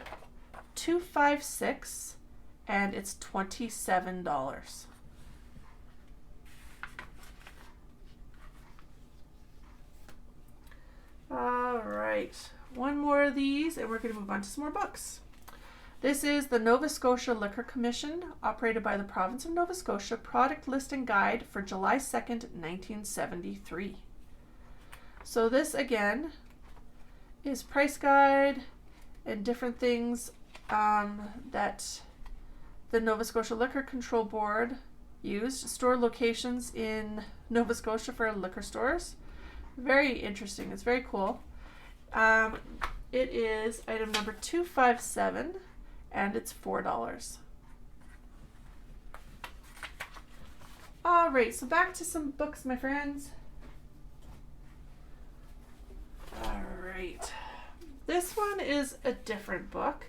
256 and it's $27. All right, one more of these and we're going to move on to some more books. This is the Nova Scotia Liquor Commission, operated by the Province of Nova Scotia, product listing guide for July 2nd, 1973. So this again is price guide and different things that the Nova Scotia Liquor Control Board used. Store locations in Nova Scotia for liquor stores. Very interesting. It's very cool. It is item number 257 and it's $4. All right, so back to some books, my friends. All right. This one is a different book.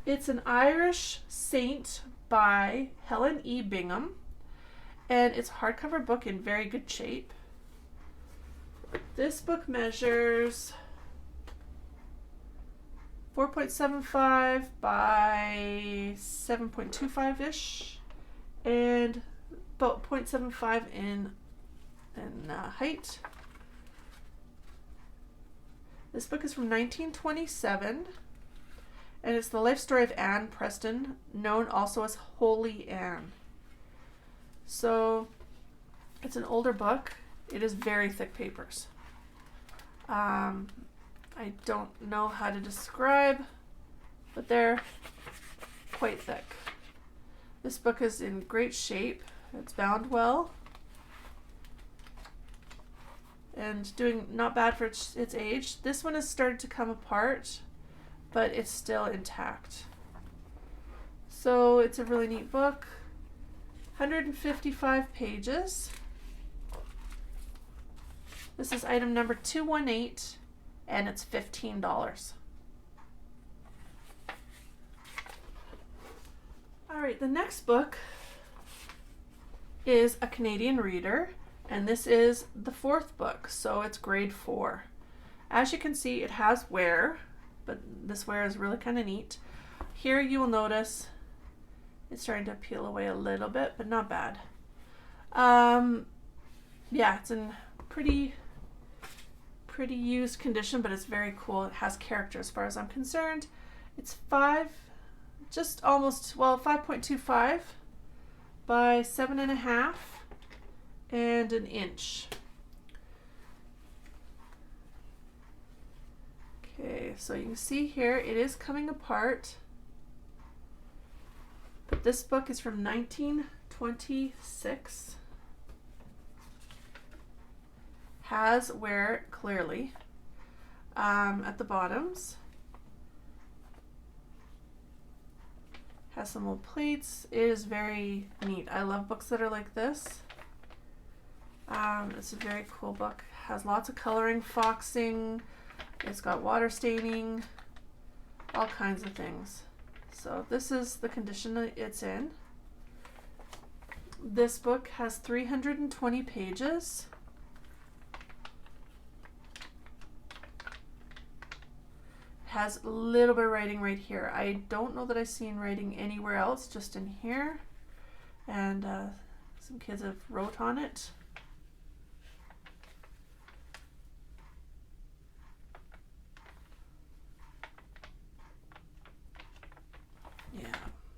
It's an Irish Saint by Helen E. Bingham, and it's a hardcover book in very good shape. This book measures 4.75 by 7.25-ish and about 0.75 in height. This book is from 1927 and it's the life story of Anne Preston, known also as Holy Anne. So it's an older book. It is very thick papers. I don't know how to describe, but they're quite thick. This book is in great shape. It's bound well and doing not bad for its age. This one has started to come apart, but it's still intact. So it's a really neat book. 155 pages. This is item number 218 and it's $15. All right, the next book is a Canadian reader, and this is the 4th book, so it's grade 4. As you can see, it has wear, but this wear is really kind of neat. Here you will notice it's starting to peel away a little bit, but not bad. Yeah, it's in pretty used condition, but it's very cool. It has character as far as I'm concerned. It's 5.25 by 7.5 and an inch. Okay, so you can see here it is coming apart, but this book is from 1926. has wear clearly at the bottoms. Has some little plates. It is very neat. I love books that are like this. It's a very cool book. Has lots of coloring, foxing. It's got water staining, all kinds of things. So this is the condition that it's in. This book has 320 pages. Has a little bit of writing right here. I don't know that I've seen writing anywhere else, just in here. And some kids have wrote on it. Yeah,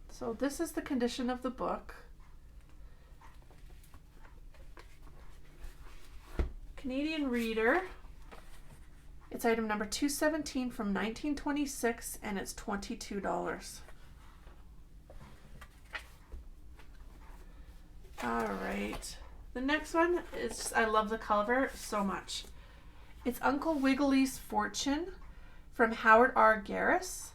so this is the condition of the book. Canadian Reader. It's item number 217 from 1926, and it's $22. All right. The next one is, I love the cover so much. It's Uncle Wiggily's Fortune from Howard R. Garris.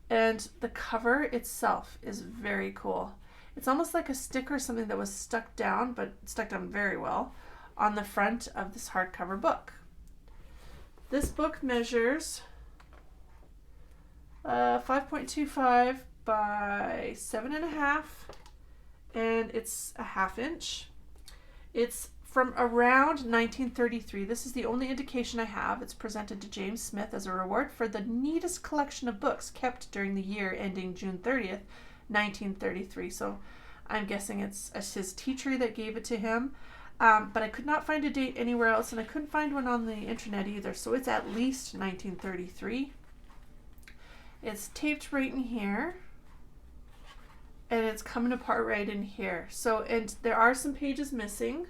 And the cover itself is very cool. It's almost like a sticker, something that was stuck down, but stuck down very well, on the front of this hardcover book. This book measures 5.25 by 7.5, and it's a 1/2 inch. It's from around 1933. This is the only indication I have. It's presented to James Smith as a reward for the neatest collection of books kept during the year ending June 30th, 1933. So I'm guessing it's his teacher that gave it to him. But I could not find a date anywhere else, and I couldn't find one on the internet either. So it's at least 1933. It's taped right in here, and it's coming apart right in here. So, and there are some pages missing.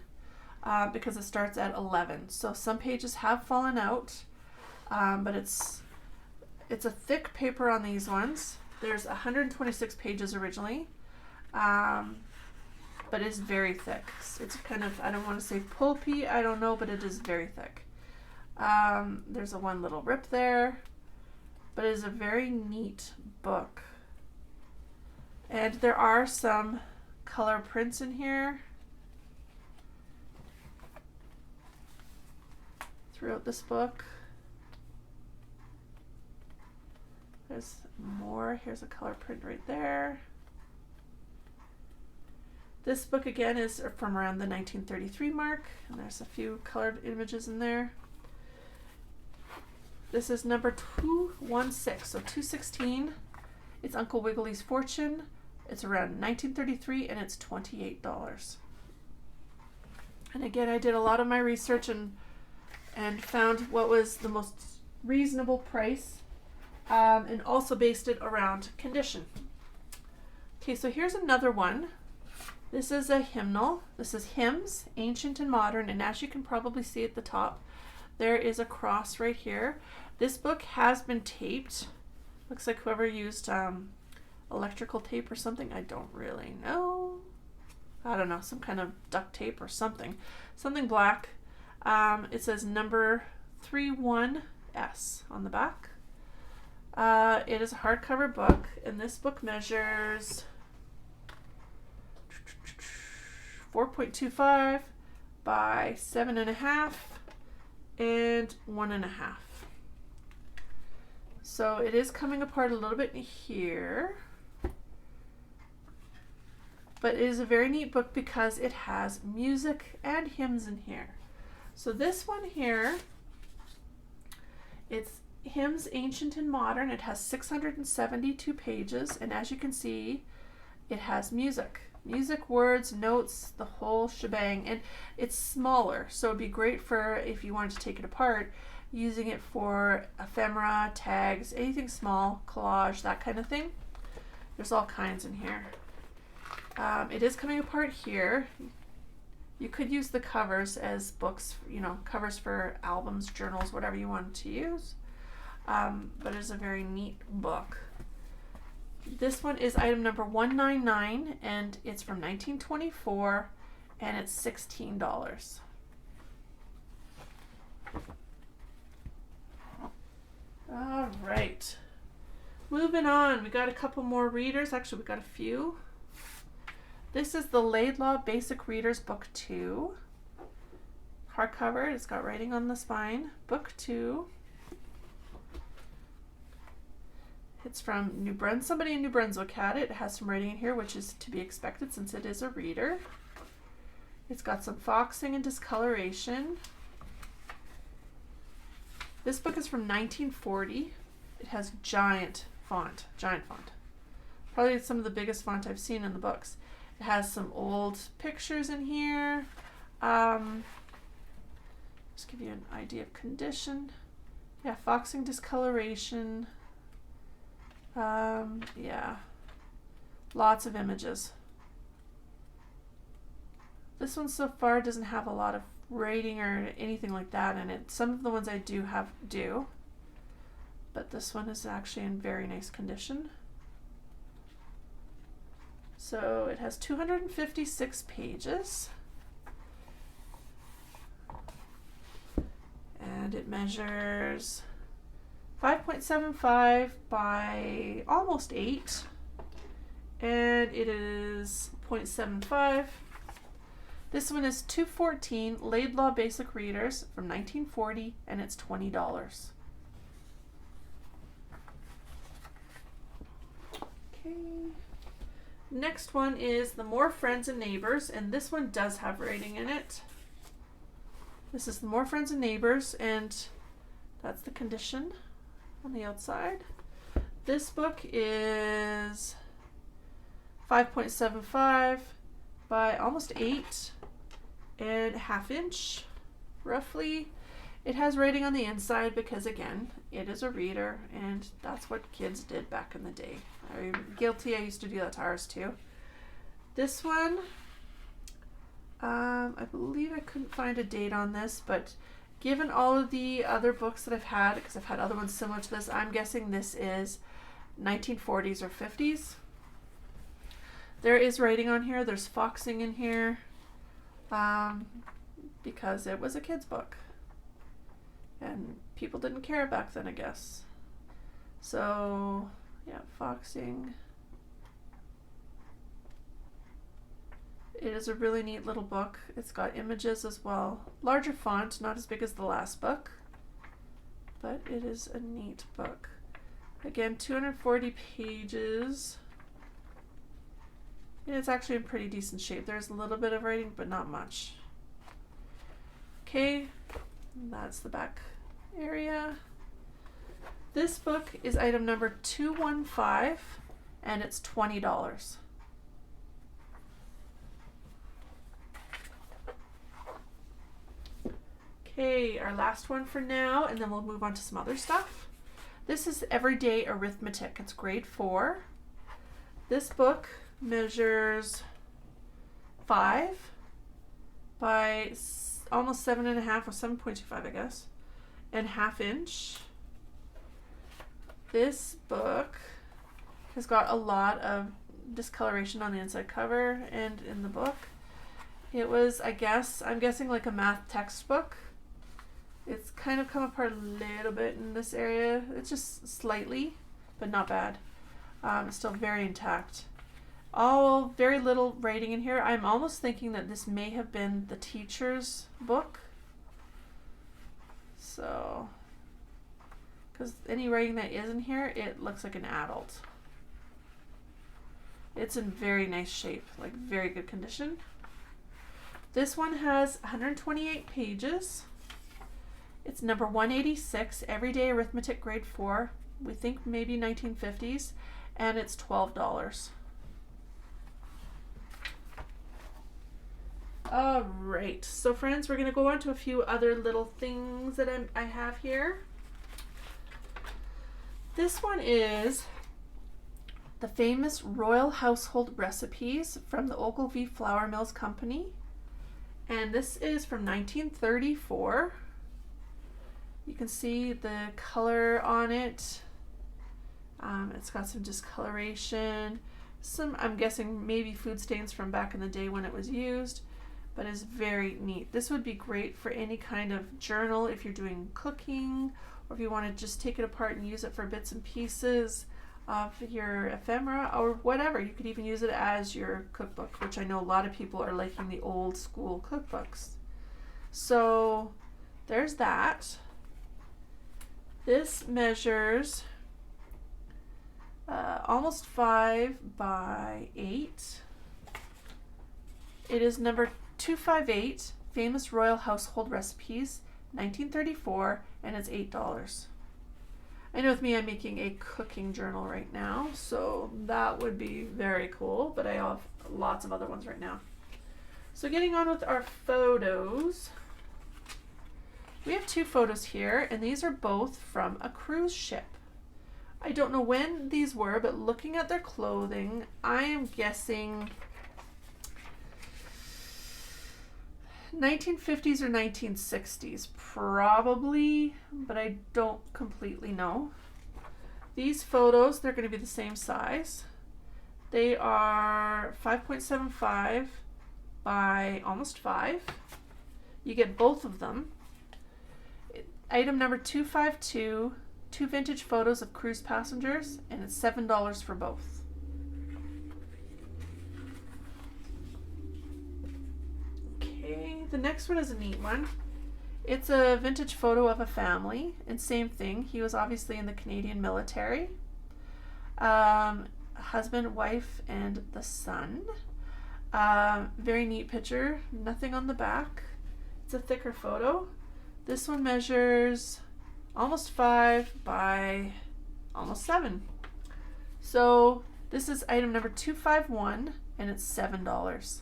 Because it starts at 11. So some pages have fallen out, but it's a thick paper on these ones. There's 126 pages originally, but it's very thick. It's kind of, I don't want to say pulpy, I don't know, but it is very thick. There's a one little rip there, but it is a very neat book. And there are some color prints in here throughout this book. There's more. Here's a color print right there. This book again is from around the 1933 mark, and there's a few colored images in there. This is number 216, so 216. It's Uncle Wiggily's Fortune. It's around 1933, and it's $28. And again, I did a lot of my research and found what was the most reasonable price, and also based it around condition. Okay, so here's another one. This is a hymnal. This is Hymns, Ancient and Modern, and as you can probably see at the top, there is a cross right here. This book has been taped. Looks like whoever used electrical tape or something. I don't really know. I don't know, some kind of duct tape or something. Something black. It says number 31S on the back. It is a hardcover book, and this book measures 4.25 by 7.5 and 1.5. So it is coming apart a little bit in here, but it is a very neat book because it has music and hymns in here. So this one here, it's Hymns, Ancient and Modern. It has 672 pages, and as you can see, it has music. Music, words, notes, the whole shebang, and it's smaller, so it'd be great for if you wanted to take it apart, using it for ephemera, tags, anything small, collage, that kind of thing. There's all kinds in here. It is coming apart here. You could use the covers as books, you know, covers for albums, journals, whatever you want to use. But it's a very neat book. This one is item number 199, and it's from 1924, and it's $16. All right. Moving on, we got a couple more readers. Actually, we got a few. This is the Laidlaw Basic Readers Book 2. Hardcover. It's got writing on the spine. Book 2. It's from New Brunswick. Somebody in New Brunswick had it. It has some writing in here, which is to be expected since it is a reader. It's got some foxing and discoloration. This book is from 1940. It has giant font. Probably some of the biggest font I've seen in the books. It has some old pictures in here. Just give you an idea of condition. Yeah, foxing, discoloration. Yeah, lots of images. This one so far doesn't have a lot of rating or anything like that in it. Some of the ones I do have do. But this one is actually in very nice condition. So it has 256 pages. And it measures 5.75 by almost 8. And it is 0.75. This one is 214 Laidlaw Basic Readers from 1940, and it's $20. Okay. Next one is The More Friends and Neighbors, and this one does have writing in it. This is The More Friends and Neighbors, and that's the condition on the outside. This book is 5.75 by almost 8 and 1/2 inch, roughly. It has writing on the inside because, again, it is a reader, and that's what kids did back in the day. I'm guilty. I used to do that to ours too. This one, I believe I couldn't find a date on this, but given all of the other books that I've had, because I've had other ones similar to this, I'm guessing this is 1940s or 50s. There is writing on here. There's foxing in here, because it was a kid's book. And people didn't care back then, I guess. So, yeah, foxing. It is a really neat little book. It's got images as well. Larger font, not as big as the last book. But it is a neat book. Again, 240 pages. And it's actually in pretty decent shape. There's a little bit of writing, but not much. Okay, that's the back area. This book is item number 215, and it's $20. Okay, our last one for now, and then we'll move on to some other stuff. This is Everyday Arithmetic. It's grade 4. This book measures 5 by almost 7.5 or 7.25, I guess, and 1/2 inch. This book has got a lot of discoloration on the inside cover and in the book. It was, I'm guessing like a math textbook. It's kind of come apart a little bit in this area. It's just slightly, but not bad. It's still very intact. Very little writing in here. I'm almost thinking that this may have been the teacher's book. So, because any writing that is in here, it looks like an adult. It's in very nice shape, like very good condition. This one has 128 pages. It's number 186, Everyday Arithmetic grade 4. We think maybe 1950s, and it's $12. All right, so friends, we're going to go on to a few other little things that I have here. This one is the famous Royal Household Recipes from the Ogilvy Flour Mills Company. And this is from 1934. You can see the color on it. It's got some discoloration. Some, I'm guessing, maybe food stains from back in the day when it was used. But it's very neat. This would be great for any kind of journal if you're doing cooking or if you want to just take it apart and use it for bits and pieces of your ephemera or whatever. You could even use it as your cookbook, which I know a lot of people are liking the old school cookbooks. So there's that. This measures almost 5 by 8. It is number 258, Famous Royal Household Recipes, 1934, and it's $8. I know with me, I'm making a cooking journal right now, so that would be very cool, but I have lots of other ones right now. So getting on with our photos. We have 2 photos here, and these are both from a cruise ship. I don't know when these were, but looking at their clothing, I am guessing 1950s or 1960s, probably, but I don't completely know. These photos, they're going to be the same size. They are 5.75 by almost 5. You get both of them. Item number 252, 2 vintage photos of cruise passengers, and it's $7 for both. Okay, the next one is a neat one. It's a vintage photo of a family, and same thing. He was obviously in the Canadian military. Husband, wife, and the son. Very neat picture. Nothing on the back. It's a thicker photo. This one measures almost 5 by almost 7. So this is item number 251, and it's $7.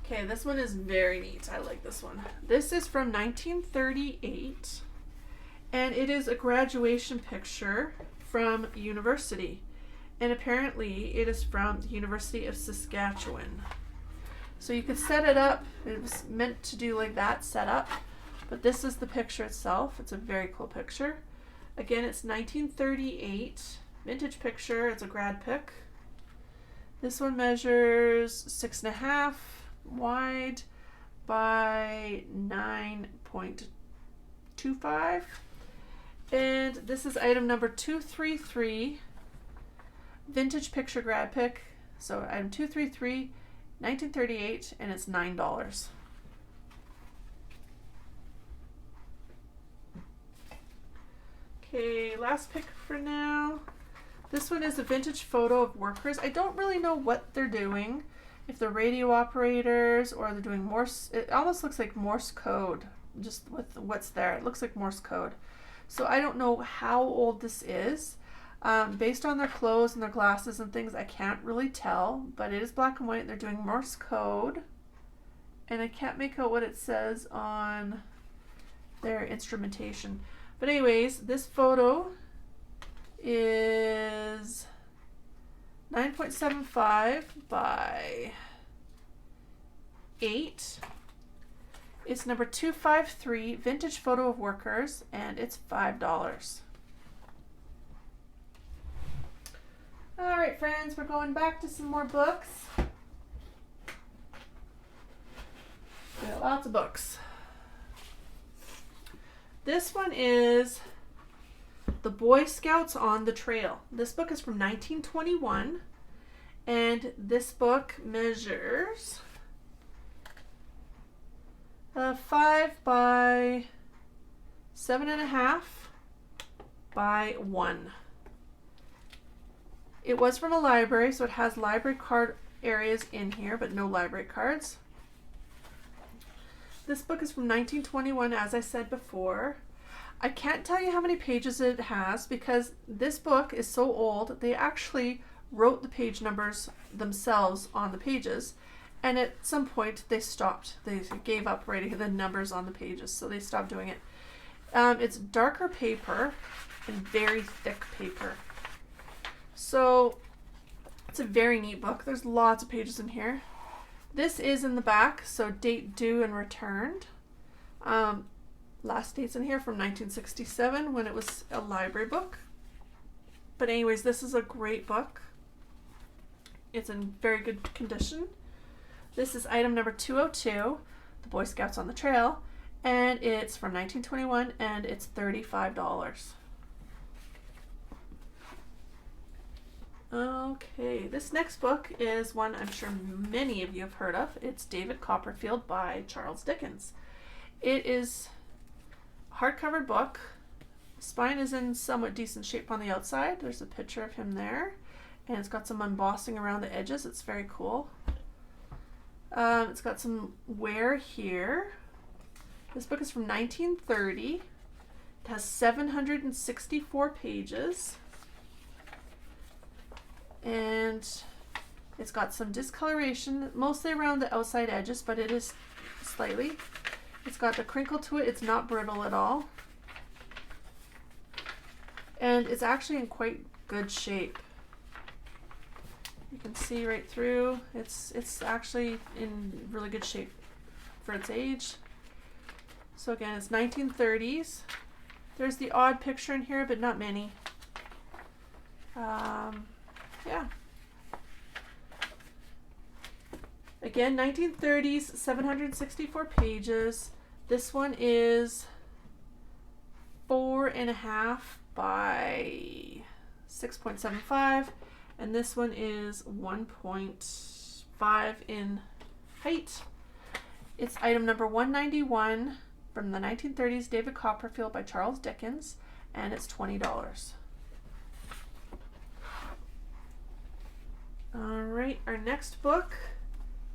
Okay, this one is very neat. I like this one. This is from 1938, and it is a graduation picture from university. And apparently it is from the University of Saskatchewan. So you could set it up. It was meant to do like that setup, but this is the picture itself. It's a very cool picture. Again, it's 1938, vintage picture. It's a grad pic. This one measures 6.5 wide by 9.25, and this is item number 233, vintage picture grad pic. So item 233, 1938, and it's $9. Okay, last pick for now. This one is a vintage photo of workers. I don't really know what they're doing, if they're radio operators or they're doing Morse. It almost looks like Morse code, just with what's there. It looks like Morse code. So I don't know how old this is. Based on their clothes and their glasses and things, I can't really tell, but it is black and white. They're doing Morse code, and I can't make out what it says on their instrumentation. But anyways, this photo is 9.75 by 8. It's number 253, vintage photo of workers, and it's $5. All right, friends, we're going back to some more books. We got lots of books. This one is The Boy Scouts on the Trail. This book is from 1921, and this book measures 5 by 7.5 by 1. It was from a library, so it has library card areas in here, but no library cards. This book is from 1921, as I said before. I can't tell you how many pages it has because this book is so old, they actually wrote the page numbers themselves on the pages, and at some point they stopped. They gave up writing the numbers on the pages, so they stopped doing it. It's darker paper and very thick paper. So it's a very neat book. There's lots of pages in here. This is in the back, so date, due, and returned. Last date's in here from 1967 when it was a library book. But anyways, this is a great book. It's in very good condition. This is item number 202, the Boy Scouts on the Trail, and it's from 1921, and it's $35. Okay, this next book is one I'm sure many of you have heard of. It's David Copperfield by Charles Dickens. It is a hardcover book. Spine is in somewhat decent shape on the outside. There's a picture of him there, and it's got some embossing around the edges. It's very cool. It's got some wear here. This book is from 1930. It has 764 pages. And it's got some discoloration, mostly around the outside edges, but it is slightly. It's got a crinkle to it. It's not brittle at all. And it's actually in quite good shape. You can see right through. It's actually in really good shape for its age. So again, it's 1930s. There's the odd picture in here, but not many. Yeah. Again, 1930s, 764 pages. This one is 4.5 by 6.75, and this one is 1.5 in height. It's item number 191 from the 1930s, David Copperfield by Charles Dickens, and it's $20. Alright, our next book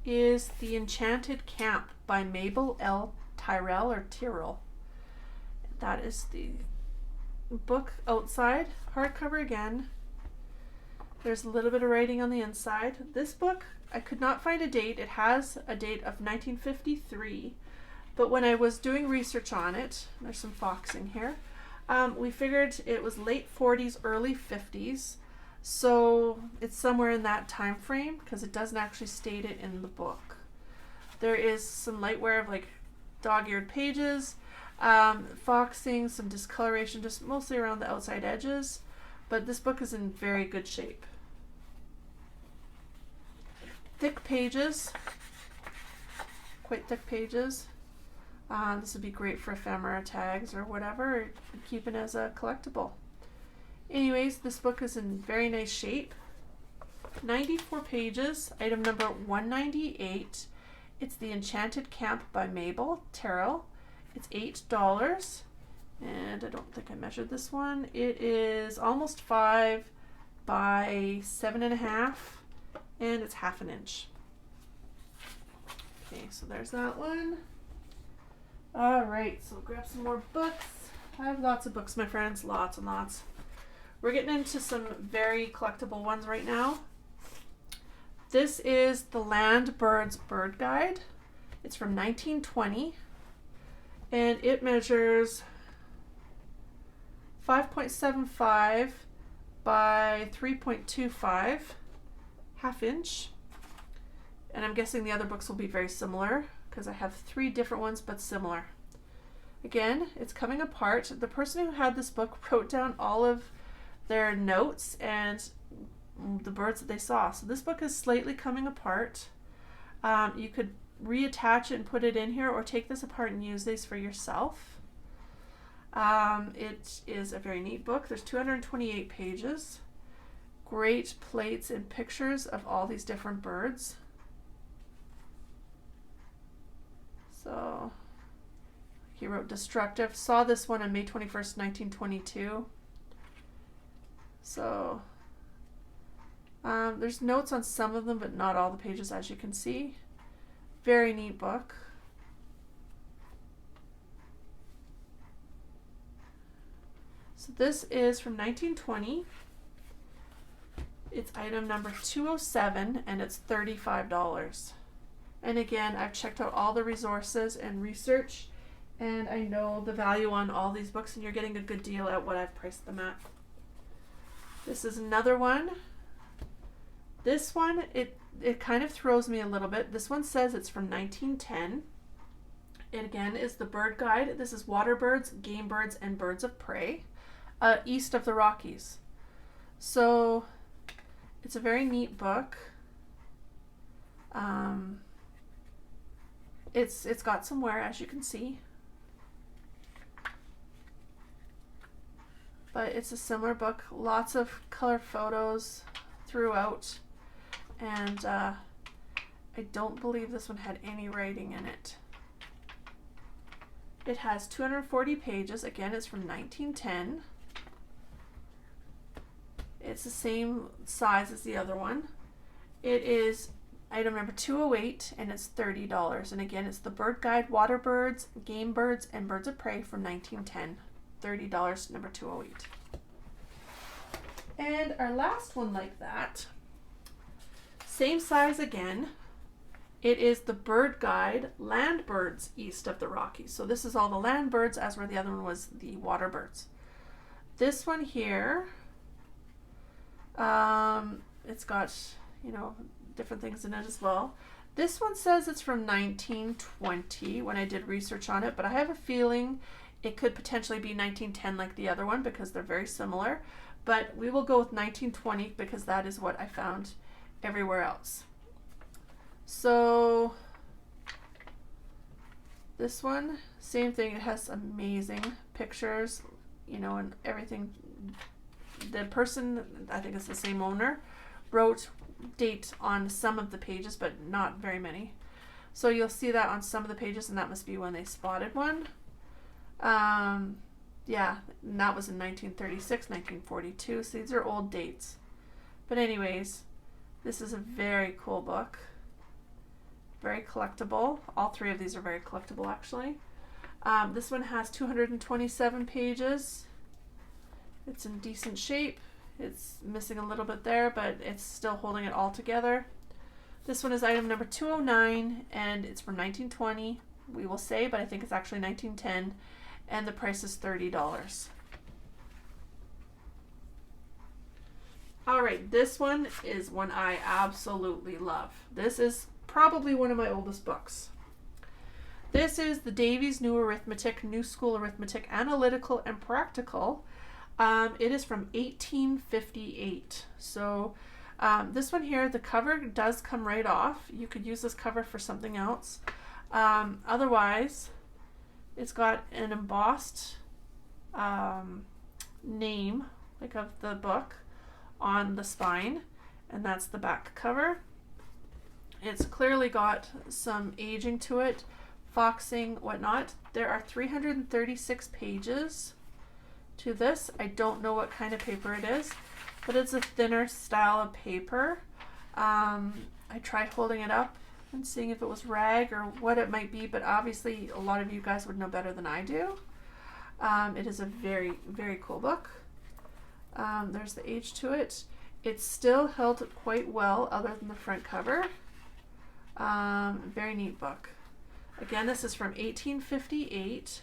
is The Enchanted Camp by Mabel L. Tyrrell. That is the book outside, hardcover again. There's a little bit of writing on the inside. This book, I could not find a date. It has a date of 1953, but when I was doing research on it, there's some foxing here, we figured it was late 40s, early 50s. So it's somewhere in that time frame because it doesn't actually state it in the book. There is some light wear of like dog-eared pages, foxing, some discoloration, just mostly around the outside edges. But this book is in very good shape. Thick pages, quite thick pages. This would be great for ephemera tags or whatever, or keep it as a collectible. Anyways, this book is in very nice shape. 94 pages, item number 198. It's The Enchanted Camp by Mabel Tyrrell. It's $8. And I don't think I measured this one. It is almost 5 by 7.5, and it's 1/2 inch. Okay, so there's that one. Alright, so grab some more books. I have lots of books, my friends, lots and lots. We're getting into some very collectible ones right now. This is the Land Birds Bird Guide. It's from 1920, and it measures 5.75 by 3.25, 1/2 inch. And I'm guessing the other books will be very similar because I have 3 different ones but similar. Again, it's coming apart. The person who had this book wrote down all of their notes and the birds that they saw. So this book is slightly coming apart. You could reattach it and put it in here, or take this apart and use these for yourself. It is a very neat book. There's 228 pages. Great plates and pictures of all these different birds. So he wrote destructive. Saw this one on May 21st, 1922. So there's notes on some of them, but not all the pages, as you can see. Very neat book. So this is from 1920. It's item number 207, and it's $35. And again, I've checked out all the resources and research, and I know the value on all these books, and you're getting a good deal at what I've priced them at. This is another one. This one, it kind of throws me a little bit. This one says it's from 1910. It again is the Bird Guide. This is water birds, game birds, and birds of prey, east of the Rockies. So it's a very neat book. It's got some wear, as you can see. But it's a similar book, lots of color photos throughout, and I don't believe this one had any writing in it. It has 240 pages. Again, it's from 1910. It's the same size as the other one. It is item number 208, and it's $30. And again, it's the Bird Guide, Water Birds, Game Birds, and Birds of Prey from 1910. $30, number 208. And our last one like that, same size again. It is the Bird Guide, Land Birds East of the Rockies. So this is all the land birds, as where the other one was the water birds. This one here, it's got, you know, different things in it as well. This one says it's from 1920 when I did research on it, but I have a feeling it could potentially be 1910 like the other one because they're very similar. But we will go with 1920 because that is what I found everywhere else. So this one, same thing. It has amazing pictures, you know, and everything. The person, I think it's the same owner, wrote date on some of the pages, but not very many. So you'll see that on some of the pages, and that must be when they spotted one. Yeah, and that was in 1936, 1942. So these are old dates. But anyways, this is a very cool book. Very collectible. All three of these are very collectible, actually. This one has 227 pages. It's in decent shape. It's missing a little bit there, but it's still holding it all together. This one is item number 209, and it's from 1920, we will say, but I think it's actually 1910, and the price is $30. All right, this one is one I absolutely love. This is probably one of my oldest books. This is the Davies New Arithmetic, New School Arithmetic, Analytical and Practical. It is from 1858. So this one here, the cover does come right off. You could use this cover for something else. Otherwise, it's got an embossed name, like of the book, on the spine, and that's the back cover. It's clearly got some aging to it, foxing, whatnot. There are 336 pages to this. I don't know what kind of paper it is, but it's a thinner style of paper. I tried holding it up and seeing if it was rag or what it might be, but obviously a lot of you guys would know better than I do. It is a very, very cool book. There's the age to it. It's still held quite well other than the front cover. Very neat book. Again, this is from 1858.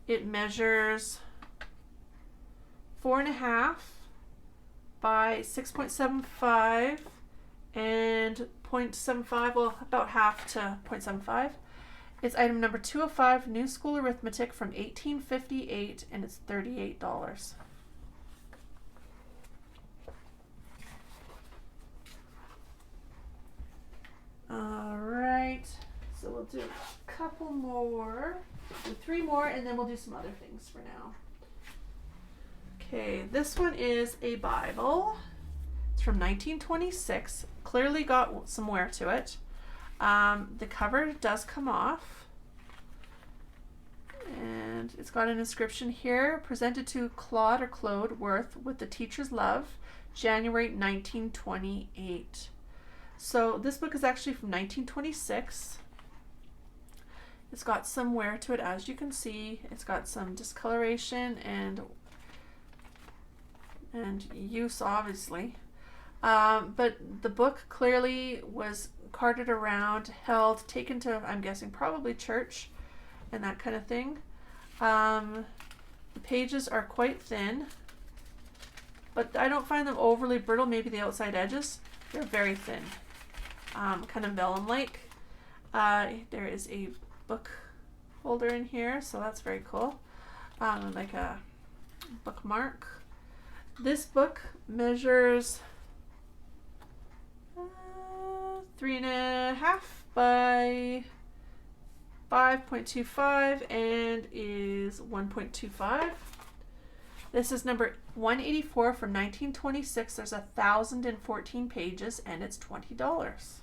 It measures 4.5 by 6.75 and 0.75, well, about half to 0.75. It's item number 205, New School Arithmetic from 1858, and it's $38. All right, so we'll do a couple more, do 3 more, and then we'll do some other things for now. Okay, this one is a Bible. It's from 1926. Clearly got some wear to it. The cover does come off. And it's got an inscription here, presented to Claude or Claude Worth with the teacher's love, January 1928. So this book is actually from 1926. It's got some wear to it, as you can see. It's got some discoloration and use, obviously. But the book clearly was carted around, held, taken to, I'm guessing, probably church and that kind of thing. The pages are quite thin, but I don't find them overly brittle. Maybe the outside edges, they're very thin. Kind of vellum-like. There is a book holder in here, so that's very cool. Like a bookmark. This book measures 3.5 by 5.25 and is 1.25. This is number 184 from 1926. There's 1,014 pages and it's $20.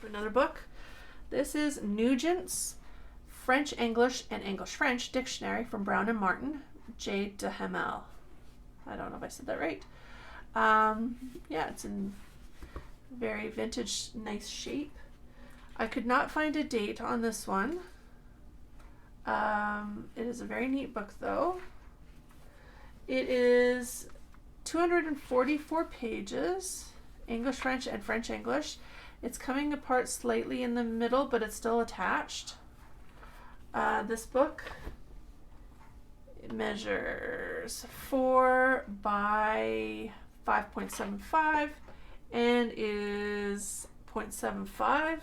Another book. This is Nugent's French English and English French Dictionary from Brown and Martin, J. de Hamel. I don't know if I said that right. Yeah, it's in very vintage, nice shape. I could not find a date on this one. It is a very neat book though. It is 244 pages, English, French, and French English. It's coming apart slightly in the middle, but it's still attached. This book measures 4 by 5.75 and is 0.75.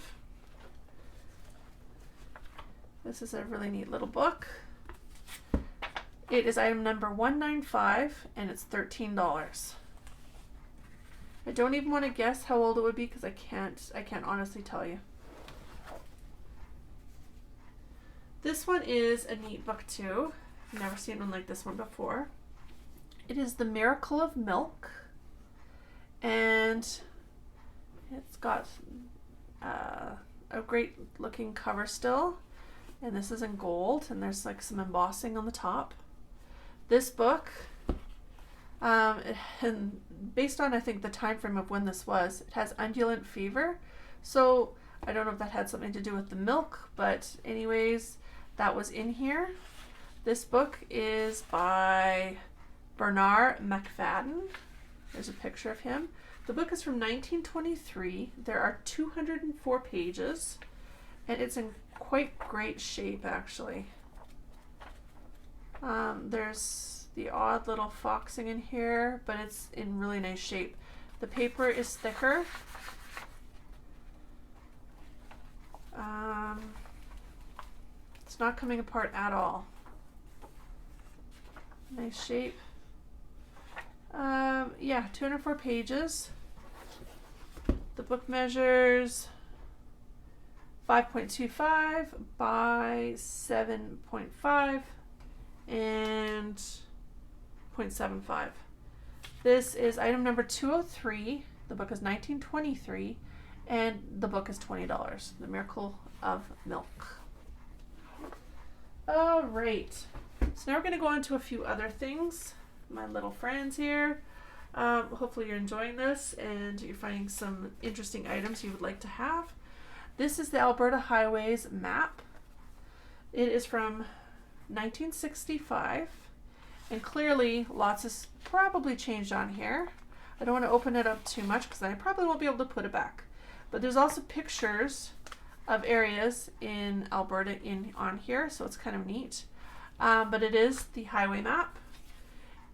This is a really neat little book. It is item number 195 and it's $13. I don't even want to guess how old it would be because I can't honestly tell you. This one is a neat book too. I've never seen one like this one before. It is The Miracle of Milk, and it's got a great looking cover still, and this is in gold, and there's like some embossing on the top. This book, and based on I think the time frame of when this was, it has undulant fever, so I don't know if that had something to do with the milk, but anyways, that was in here. This book is by Bernard McFadden. There's a picture of him. The book is from 1923. There are 204 pages, and it's in quite great shape actually. There's the odd little foxing in here, but it's in really nice shape. The paper is thicker. It's not coming apart at all. Nice shape. Yeah, 204 pages. The book measures 5.25 by 7.5 and 0.75. This is item number 203. The book is 1923 and the book is $20. The Miracle of Milk. All right. So now we're going to go on to a few other things. My little friends here. Hopefully you're enjoying this and you're finding some interesting items you would like to have. This is the Alberta Highways map. It is from 1965 and clearly lots has probably changed on here. I don't want to open it up too much because I probably won't be able to put it back. But there's also pictures of areas in Alberta on here, so it's kind of neat. But it is the highway map.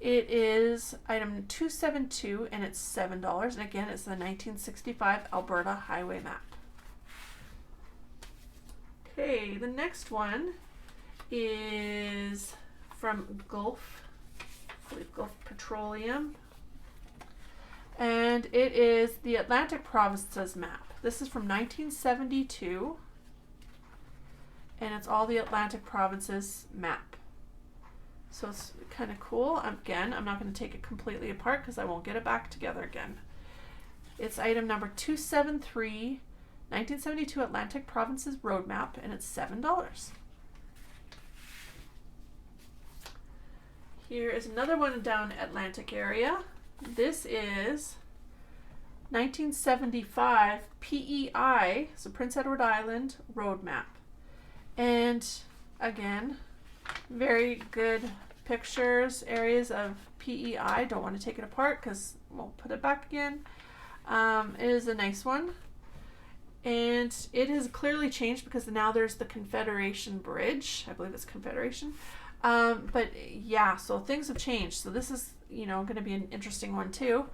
It is item 272 and it's $7. And again, it's the 1965 Alberta highway map. Okay, the next one is from Gulf, I believe Gulf Petroleum. And it is the Atlantic Provinces map. This is from 1972. And it's all the Atlantic Provinces map. So it's kind of cool. Again, I'm not going to take it completely apart because I won't get it back together again. It's item number 273, 1972 Atlantic Provinces Road Map, and it's $7. Here is another one down Atlantic area. This is 1975 PEI, so Prince Edward Island Road Map. And again, very good pictures, areas of PEI. Don't want to take it apart because we'll put it back again. It is a nice one. And it has clearly changed because now there's the Confederation Bridge. I believe it's Confederation. But yeah, so things have changed. So this is, going to be an interesting one too.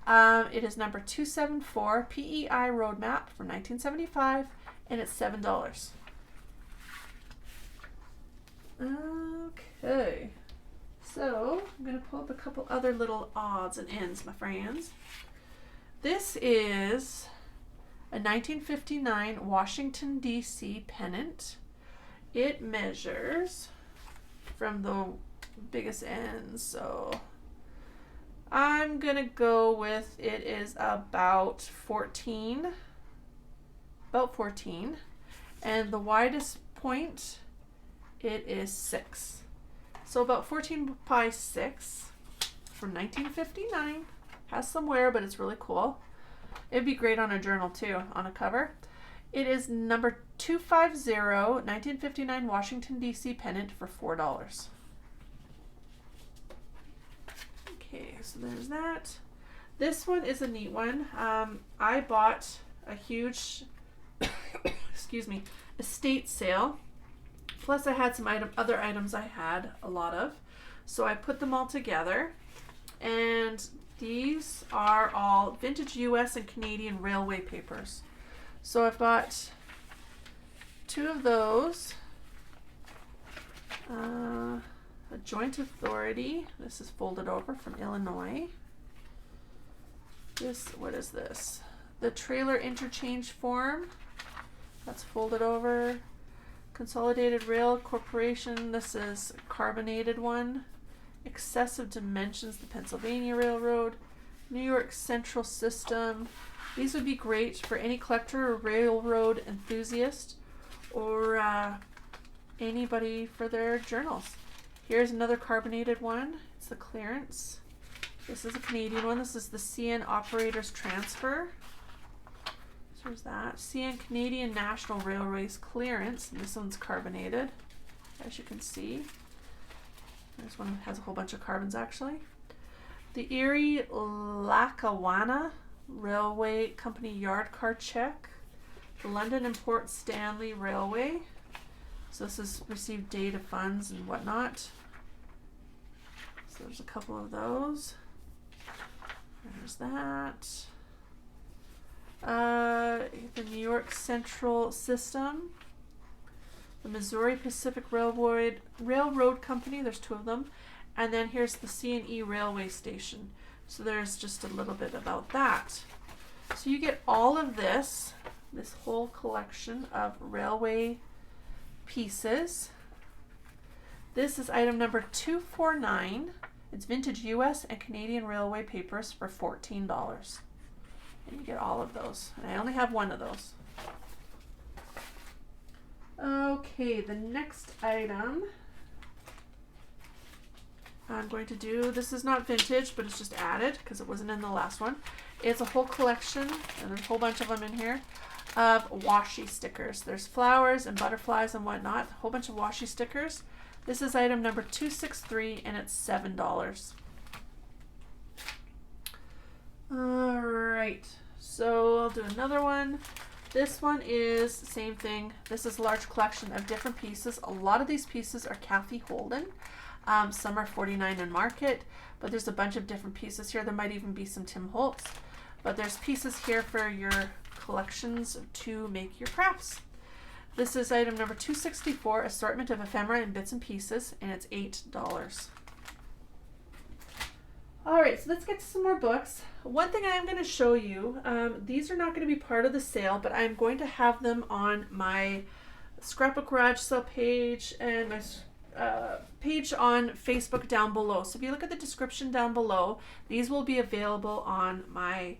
It is number 274 PEI Road Map from 1975 and it's $7. Okay, so I'm going to pull up a couple other little odds and ends, my friends. This is a 1959 Washington, D.C. pennant. It measures from the biggest end, so I'm gonna go with it is about 14, and the widest point, it is 6. So about 14 by 6 from 1959. Has some wear, but it's really cool. It'd be great on a journal too, on a cover. It is number 250, 1959 Washington, D.C. pennant for $4. Okay, so there's that. This one is a neat one. I bought a huge, excuse me, estate sale. Plus I had some other items I had a lot of. So I put them all together. And these are all vintage US and Canadian railway papers. So I've got 2 of those. A joint authority. This is folded over from Illinois. What is this? The trailer interchange form. That's folded over. Consolidated Rail Corporation. This is a carbonated one. Excessive Dimensions, the Pennsylvania Railroad. New York Central System. These would be great for any collector or railroad enthusiast, or anybody for their journals. Here's another carbonated one. It's the clearance. This is a Canadian one. This is the CN Operators Transfer. So there's that. CN Canadian National Railways Clearance. And this one's carbonated, as you can see. This one has a whole bunch of carbons actually. The Erie Lackawanna Railway Company Yard Car Check. The London and Port Stanley Railway. So this has received data funds and whatnot. So there's a couple of those. There's that. The New York Central System. The Missouri Pacific Railroad Company, there's 2 of them. And then here's the C&E Railway Station. So there's just a little bit about that. So you get all of this whole collection of railway pieces. This is item number 249. It's vintage US and Canadian railway papers for $14. And you get all of those. And I only have 1 of those. Okay, the next item I'm going to do, this is not vintage, but it's just added because it wasn't in the last one. It's a whole collection, and there's a whole bunch of them in here, of washi stickers. There's flowers and butterflies and whatnot, a whole bunch of washi stickers. This is item number 263, and it's $7. All right, so I'll do another one. This one is same thing. This is a large collection of different pieces. A lot of these pieces are Kathy Holden. Some are 49 in market, but there's a bunch of different pieces here. There might even be some Tim Holtz, but there's pieces here for your collections to make your crafts. This is item number 264, assortment of ephemera and bits and pieces, and it's $8. All right, so let's get to some more books. One thing I'm going to show you, these are not going to be part of the sale, but I'm going to have them on my Scrapbook Garage sale page and my page on Facebook down below. So if you look at the description down below, these will be available on my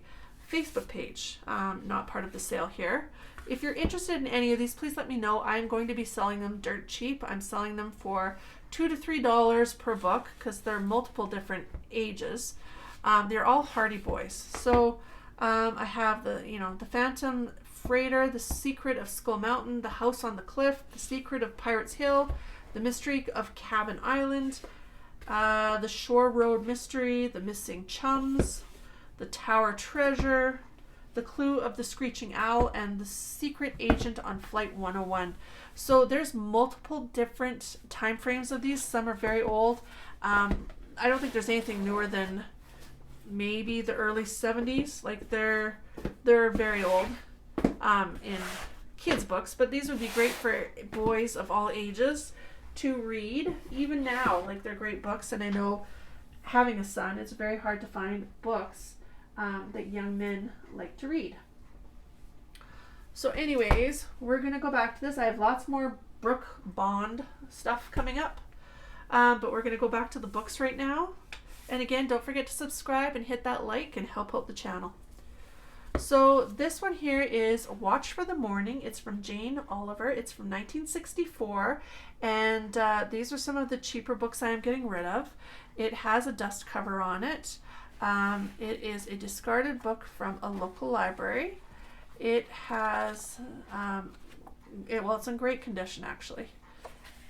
Facebook page, not part of the sale here. If you're interested in any of these, please let me know. I'm going to be selling them dirt cheap. I'm selling them for $2 to $3 per book because they're multiple different ages. They're all Hardy Boys. So I have the Phantom Freighter, The Secret of Skull Mountain, The House on the Cliff, The Secret of Pirates Hill, The Mystery of Cabin Island, The Shore Road Mystery, The Missing Chums, The Tower Treasure, The Clue of the Screeching Owl, and The Secret Agent on Flight 101. So there's multiple different time frames of these. Some are very old. I don't think there's anything newer than maybe the early 70s. Like they're very old in kids' books, but these would be great for boys of all ages to read even now. Like they're great books, and I know having a son, it's very hard to find books that young men like to read. So anyways, we're going to go back to this. I have lots more Brooke Bond stuff coming up. But we're going to go back to the books right now. And again, don't forget to subscribe and hit that like and help out the channel. So this one here is Watch for the Morning. It's from Jane Oliver. It's from 1964. And these are some of the cheaper books I am getting rid of. It has a dust cover on it. It is a discarded book from a local library. It has, it's in great condition actually.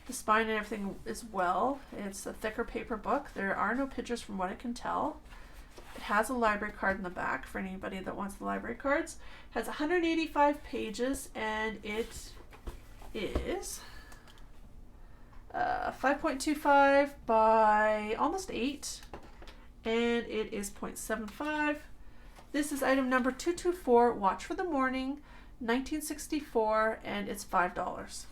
The spine and everything is well. It's a thicker paper book. There are no pictures from what I can tell. It has a library card in the back for anybody that wants the library cards. It has 185 pages and it is 5.25 by almost 8 and it is 0.75. This is item number 224, Watch for the Morning, 1964, and it's $5.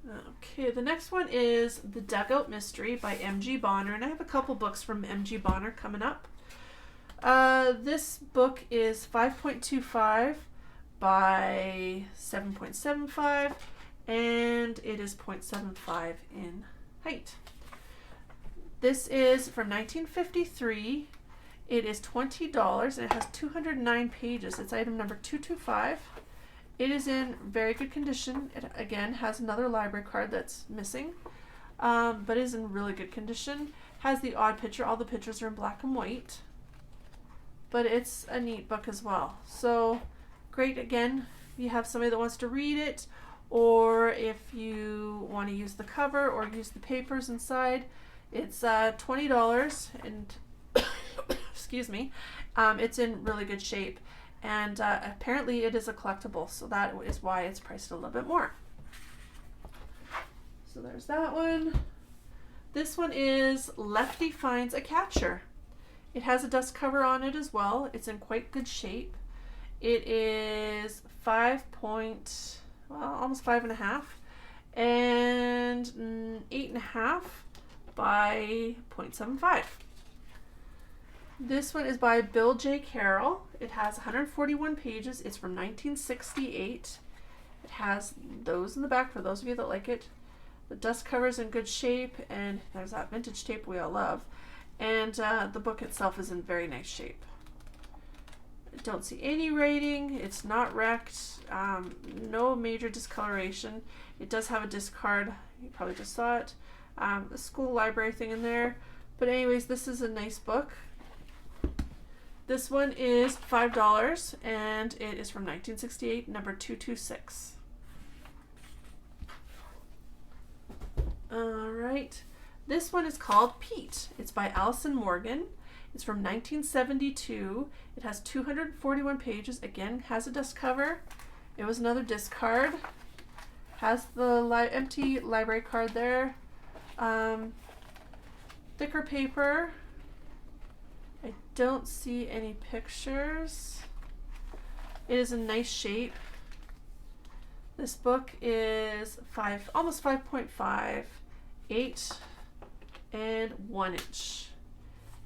Okay, the next one is The Dugout Mystery by M.G. Bonner, and I have a couple books from M.G. Bonner coming up. This book is 5.25 by 7.75, and it is 0.75 in height. This is from 1953. It is $20, and it has 209 pages. It's item number 225. It is in very good condition. It again has another library card that's missing, but is in really good condition. Has the odd picture. All the pictures are in black and white, but it's a neat book as well. So great, again, if you have somebody that wants to read it, or if you want to use the cover or use the papers inside. It's $20, and excuse me, it's in really good shape. And apparently it is a collectible, so that is why it's priced a little bit more. So there's that one. This one is Lefty Finds a Catcher. It has a dust cover on it as well. It's in quite good shape. It is almost 5.5, and 8.5 by 0.75. This one is by Bill J. Carroll. It has 141 pages. It's from 1968. It has those in the back for those of you that like it. The dust cover is in good shape, and there's that vintage tape we all love. And the book itself is in very nice shape. I don't see any writing. It's not wrecked. No major discoloration. It does have a discard. You probably just saw it. The school library thing in there. But anyways, this is a nice book. This one is $5, and it is from 1968, number 226. All right. This one is called Pete. It's by Allison Morgan. It's from 1972. It has 241 pages. Again, has a dust cover. It was another discard. Has the empty library card there. Thicker paper. I don't see any pictures. It is in nice shape. This book is almost 5.5, 8, and 1 inch.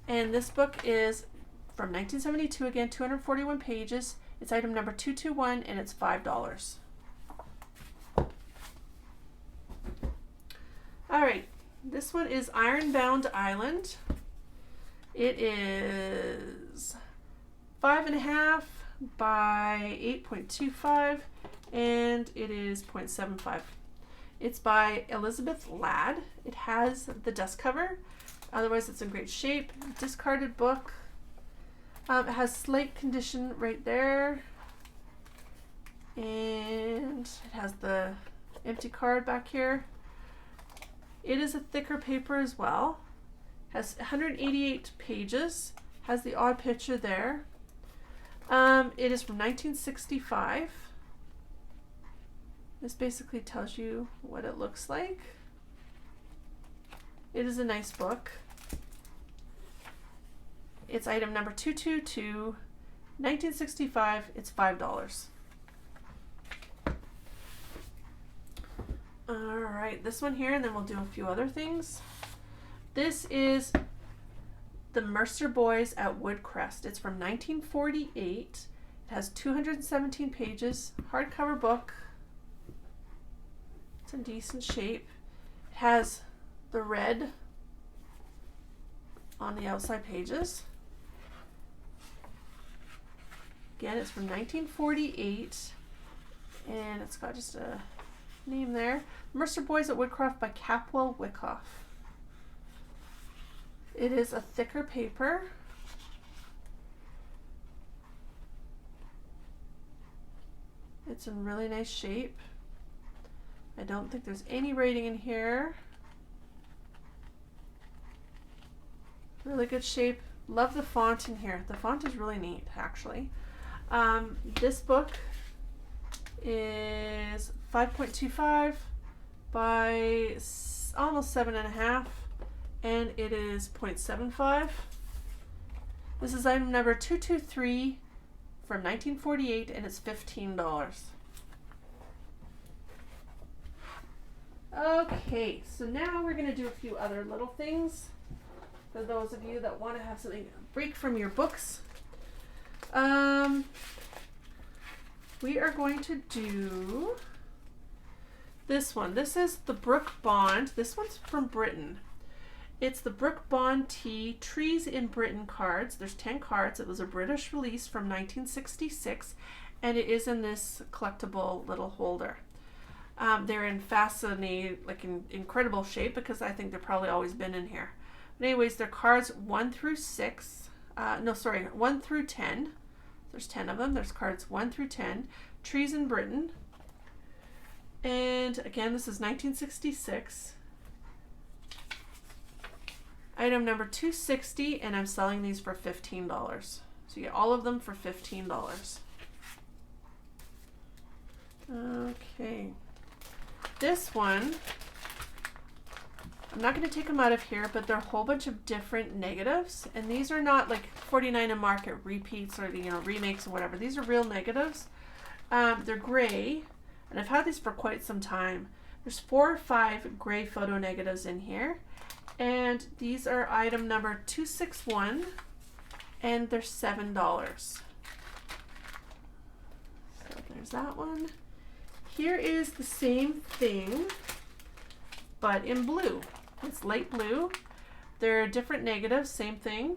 And this book is from 1972, again, 241 pages. It's item number 221, and it's $5. All right, this one is Ironbound Island. It is 5.5 by 8.25, and it is 0.75. It's by Elizabeth Ladd. It has the dust cover. Otherwise, it's in great shape. Discarded book. It has slight condition right there. And it has the empty card back here. It is a thicker paper as well. Has 188 pages. Has the odd picture there. It is from 1965. This basically tells you what it looks like. It is a nice book. It's item number 222, 1965. It's $5. All right, this one here, and then we'll do a few other things. This is The Mercer Boys at Woodcrest. It's from 1948. It has 217 pages, hardcover book. It's in decent shape. It has the red on the outside pages. Again, it's from 1948, and it's got just a name there. Mercer Boys at Woodcraft by Capwell Wyckoff. It is a thicker paper. It's in really nice shape. I don't think there's any writing in here. Really good shape. Love the font in here. The font is really neat, actually. This book is 5.25 by almost 7.5, and it is 0.75. This is item number 223 from 1948, and it's $15. Okay, so now we're going to do a few other little things for those of you that want to have something break from your books. We are going to do this one. This is the Brook Bond. This one's from Britain. It's the Brook Bond Tea Trees in Britain cards. There's 10 cards. It was a British release from 1966, and it is in this collectible little holder. They're in fascinating, like in incredible shape, because I think they've probably always been in here. But anyways, they're cards 1 through 10. There's 10 of them. There's cards 1 through 10. Trees in Britain. And again, this is 1966. Item number 260, and I'm selling these for $15. So you get all of them for $15. Okay. This one, I'm not going to take them out of here, but they're a whole bunch of different negatives, and these are not like 49 and market repeats or remakes or whatever. These are real negatives. They're gray, and I've had these for quite some time. There's 4 or 5 gray photo negatives in here, and these are item number 261, and they're $7. So there's that one. Here is the same thing, but in blue. It's light blue. They're different negatives, same thing.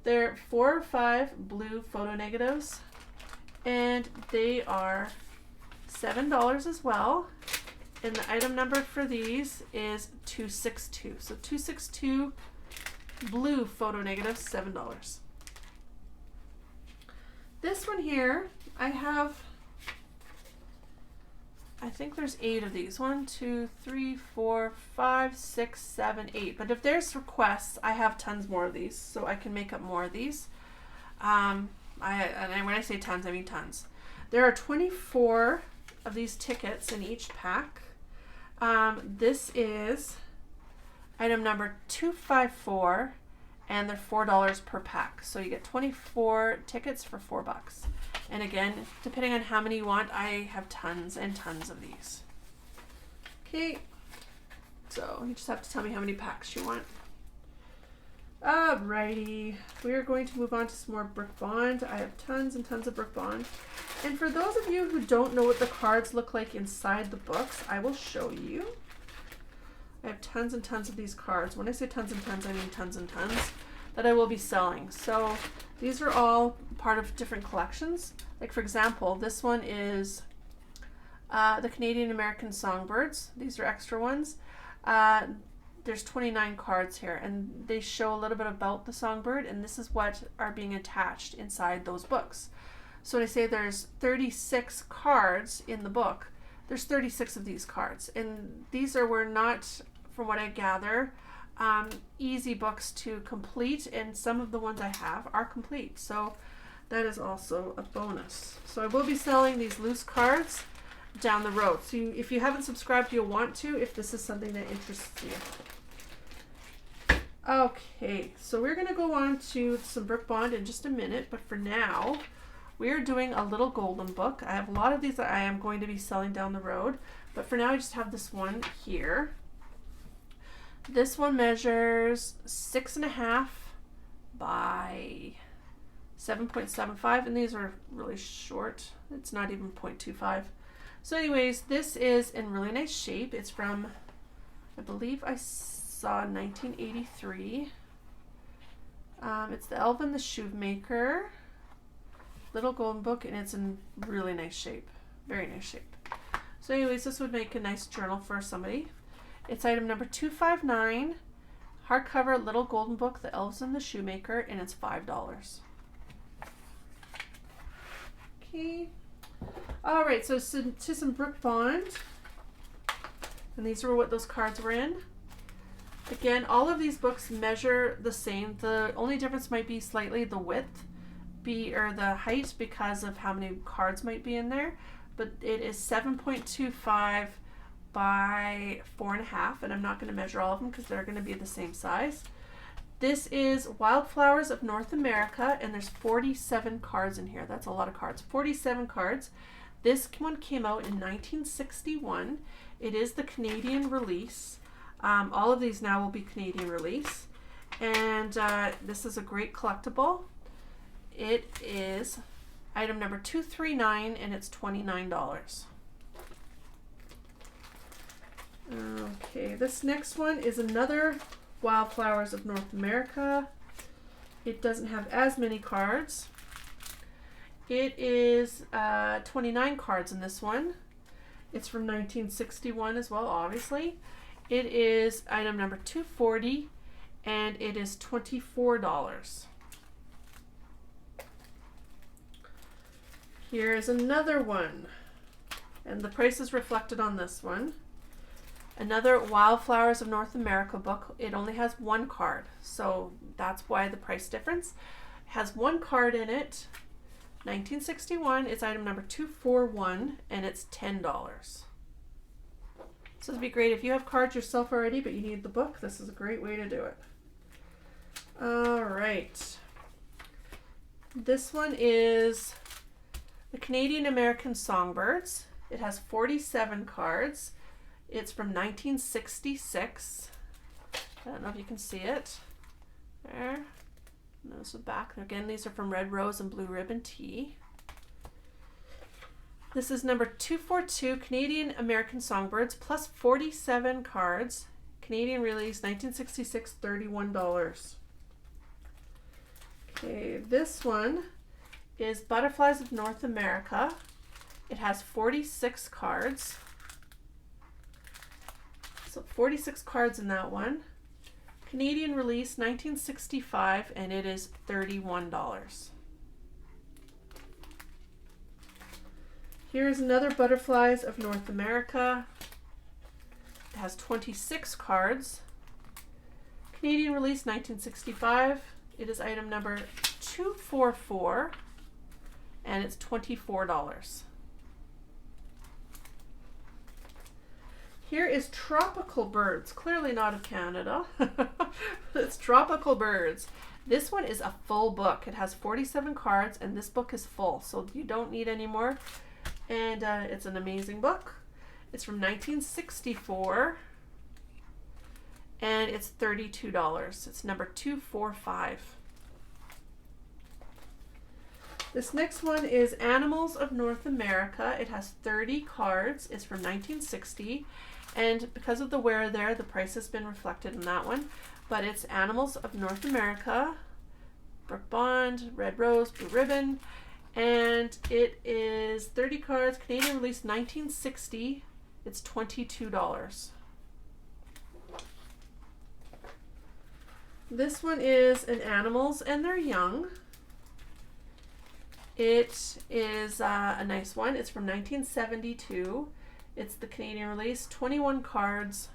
They're 4 or 5 blue photo negatives, and they are $7 as well. And the item number for these is 262. So 262 blue photo negatives, $7. This one here, I think there's 8 of these. 1, 2, 3, 4, 5, 6, 7, 8. But if there's requests, I have tons more of these, so I can make up more of these. And when I say tons, I mean tons. There are 24 of these tickets in each pack. This is item number 254, and they're $4 per pack. So you get 24 tickets for $4. And again, depending on how many you want, I have tons and tons of these. Okay, so you just have to tell me how many packs you want. Alrighty, we are going to move on to some more Brook Bond. I have tons and tons of Brook Bond. And for those of you who don't know what the cards look like inside the books, I will show you. I have tons and tons of these cards. When I say tons and tons, I mean tons and tons that I will be selling. So these are all part of different collections. Like for example, this one is the Canadian American Songbirds. These are extra ones. There's 29 cards here, and they show a little bit about the songbird, and this is what are being attached inside those books. So when I say there's 36 cards in the book, there's 36 of these cards, and these were not, from what I gather, easy books to complete, and some of the ones I have are complete, so that is also a bonus. So I will be selling these loose cards down the road. So if you haven't subscribed, you'll want to, if this is something that interests you. Okay, so we're going to go on to some Brook Bond in just a minute, but for now, we are doing a little golden book. I have a lot of these that I am going to be selling down the road, but for now I just have this one here. This one measures 6.5 by 7.75, and these are really short. It's not even 0.25. So anyways, this is in really nice shape. It's from, I believe I saw 1983. It's the Elf and the Shoemaker little golden book, and it's in really nice shape. Very nice shape. So anyways, this would make a nice journal for somebody. It's item number 259, hardcover little golden book, The Elves and the Shoemaker, and it's $5. Okay. All right, so to some Brook Bond, and these were what those cards were in. Again, all of these books measure the same. The only difference might be slightly the width, or the height, because of how many cards might be in there. But it is 7.25 by 4.5, and I'm not going to measure all of them because they're going to be the same size. This is Wildflowers of North America, and there's 47 cards in here. That's a lot of cards. 47 cards. This one came out in 1961. It is the Canadian release. All of these now will be Canadian release. And this is a great collectible. It is item number 239, and it's $29. Okay, this next one is another Wildflowers of North America. It doesn't have as many cards. It is 29 cards in this one. It's from 1961 as well, obviously. It is item number 240, and it is $24. Here's another one, and the price is reflected on this one. Another Wildflowers of North America book. It only has one card, so that's why the price difference. It has one card in it. 1961. It's item number 241, and it's $10. So it'd be great if you have cards yourself already, but you need the book. This is a great way to do it. All right. This one is the Canadian American Songbirds. It has 47 cards. It's from 1966. I don't know if you can see it. There. And there's the back. Again, these are from Red Rose and Blue Ribbon Tea. This is number 242, Canadian American Songbirds, plus 47 cards. Canadian release, 1966, $31. Okay, this one is Butterflies of North America. It has 46 cards. So 46 cards in that one. Canadian release, 1965, and it is $31. Here's another Butterflies of North America. It has 26 cards. Canadian release, 1965. It is item number 244, and it's $24. Here is Tropical Birds, clearly not of Canada. It's Tropical Birds. This one is a full book. It has 47 cards, and this book is full, so you don't need any more. And it's an amazing book. It's from 1964, and it's $32. It's number 245. This next one is Animals of North America. It has 30 cards. It's from 1960. And because of the wear there, the price has been reflected in that one. But it's Animals of North America, Brook Bond, Red Rose, Blue Ribbon. And it is 30 cards, Canadian release 1960. It's $22. This one is an Animals and They're Young. It is a nice one. It's from 1972. It's the Canadian release. 21 cards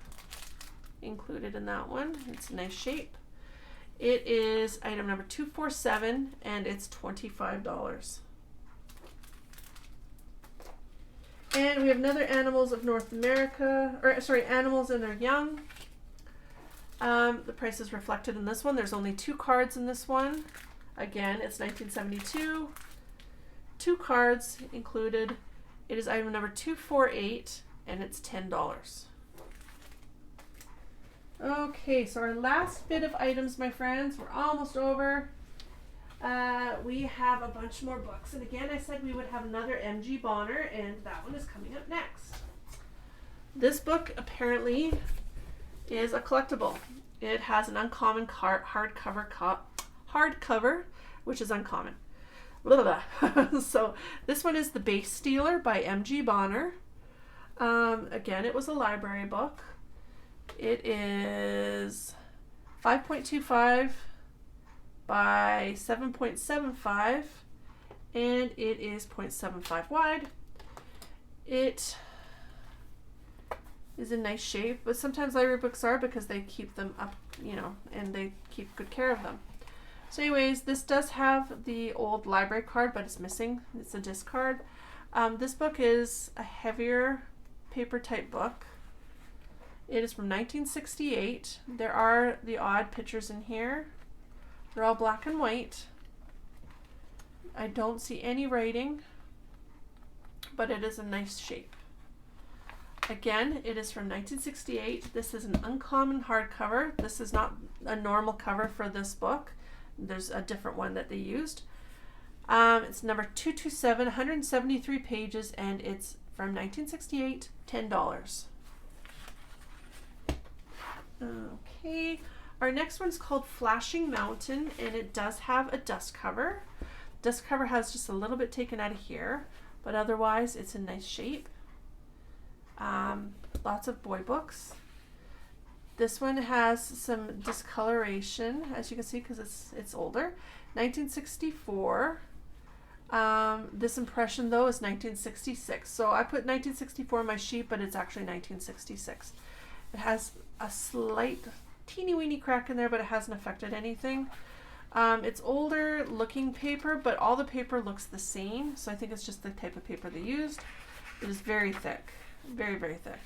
included in that one. It's a nice shape. It is item number 247, and it's $25. And we have another Animals of North America, or sorry, Animals and They're Young. The price is reflected in this one. There's only 2 cards in this one. Again, it's 1972. 2 cards included. It is item number 248, and it's $10. Okay, so our last bit of items, my friends, we're almost over. We have a bunch more books, and again, I said we would have another M.G. Bonner, and that one is coming up next. This book apparently is a collectible. It has an uncommon hardcover, which is uncommon. Blah, blah, blah. So this one is The Base Stealer by M.G. Bonner. Again, it was a library book. It is 5.25 by 7.75, and it is 0.75 wide. It is in nice shape, but sometimes library books are, because they keep them up, you know, and they keep good care of them. So anyways, this does have the old library card, but it's missing. It's a discard. This book is a heavier paper type book. It is from 1968. There are the odd pictures in here. They're all black and white. I don't see any writing, but it is a nice shape. Again, it is from 1968. This is an uncommon hardcover. This is not a normal cover for this book. There's a different one that they used. It's number 227, 173 pages, and it's from 1968, $10. Okay, our next one's called Flashing Mountain, and it does have a dust cover. Dust cover has just a little bit taken out of here, but otherwise it's in nice shape. Lots of boy books. This one has some discoloration, as you can see, because it's older. 1964. This impression though is 1966. So I put 1964 on my sheet, but it's actually 1966. It has a slight teeny weeny crack in there, but it hasn't affected anything. It's older looking paper, but all the paper looks the same. So I think it's just the type of paper they used. It is very thick, very, very thick.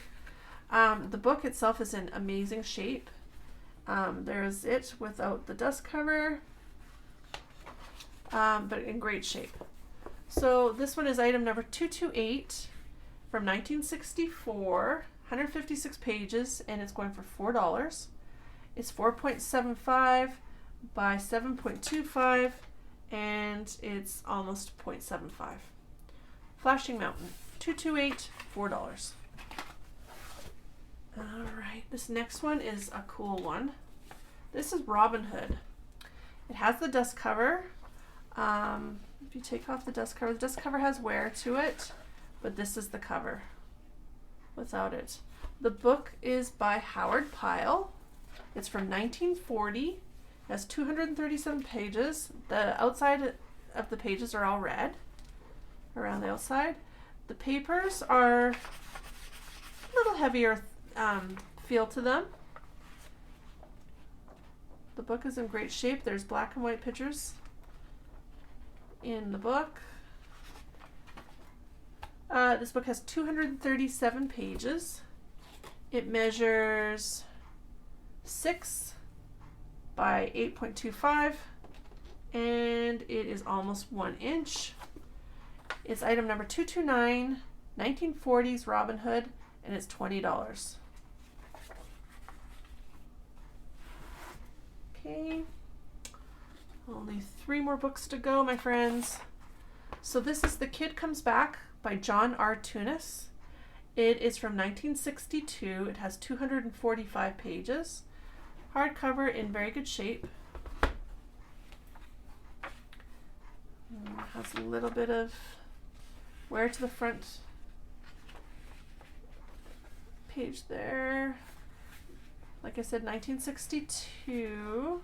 The book itself is in amazing shape. There's it without the dust cover, but in great shape. So this one is item number 228 from 1964, 156 pages, and it's going for $4. It's 4.75 by 7.25, and it's almost 0.75. Flashing Mountain, 228, $4. Alright, this next one is a cool one. This is Robin Hood. It has the dust cover. If you take off the dust cover has wear to it, but this is the cover without it. The book is by Howard Pyle. It's from 1940. It has 237 pages. The outside of the pages are all red around the outside. The papers are a little heavier feel to them. The book is in great shape. There's black and white pictures in the book. This book has 237 pages. It measures 6 by 8.25, and it is almost 1 inch. It's item number 229, 1940s Robin Hood, and it's $20. Okay, only 3 more books to go, my friends. So this is The Kid Comes Back by John R. Tunis. It is from 1962. It has 245 pages. Hardcover in very good shape. Has a little bit of wear to the front page there. Like I said, 1962.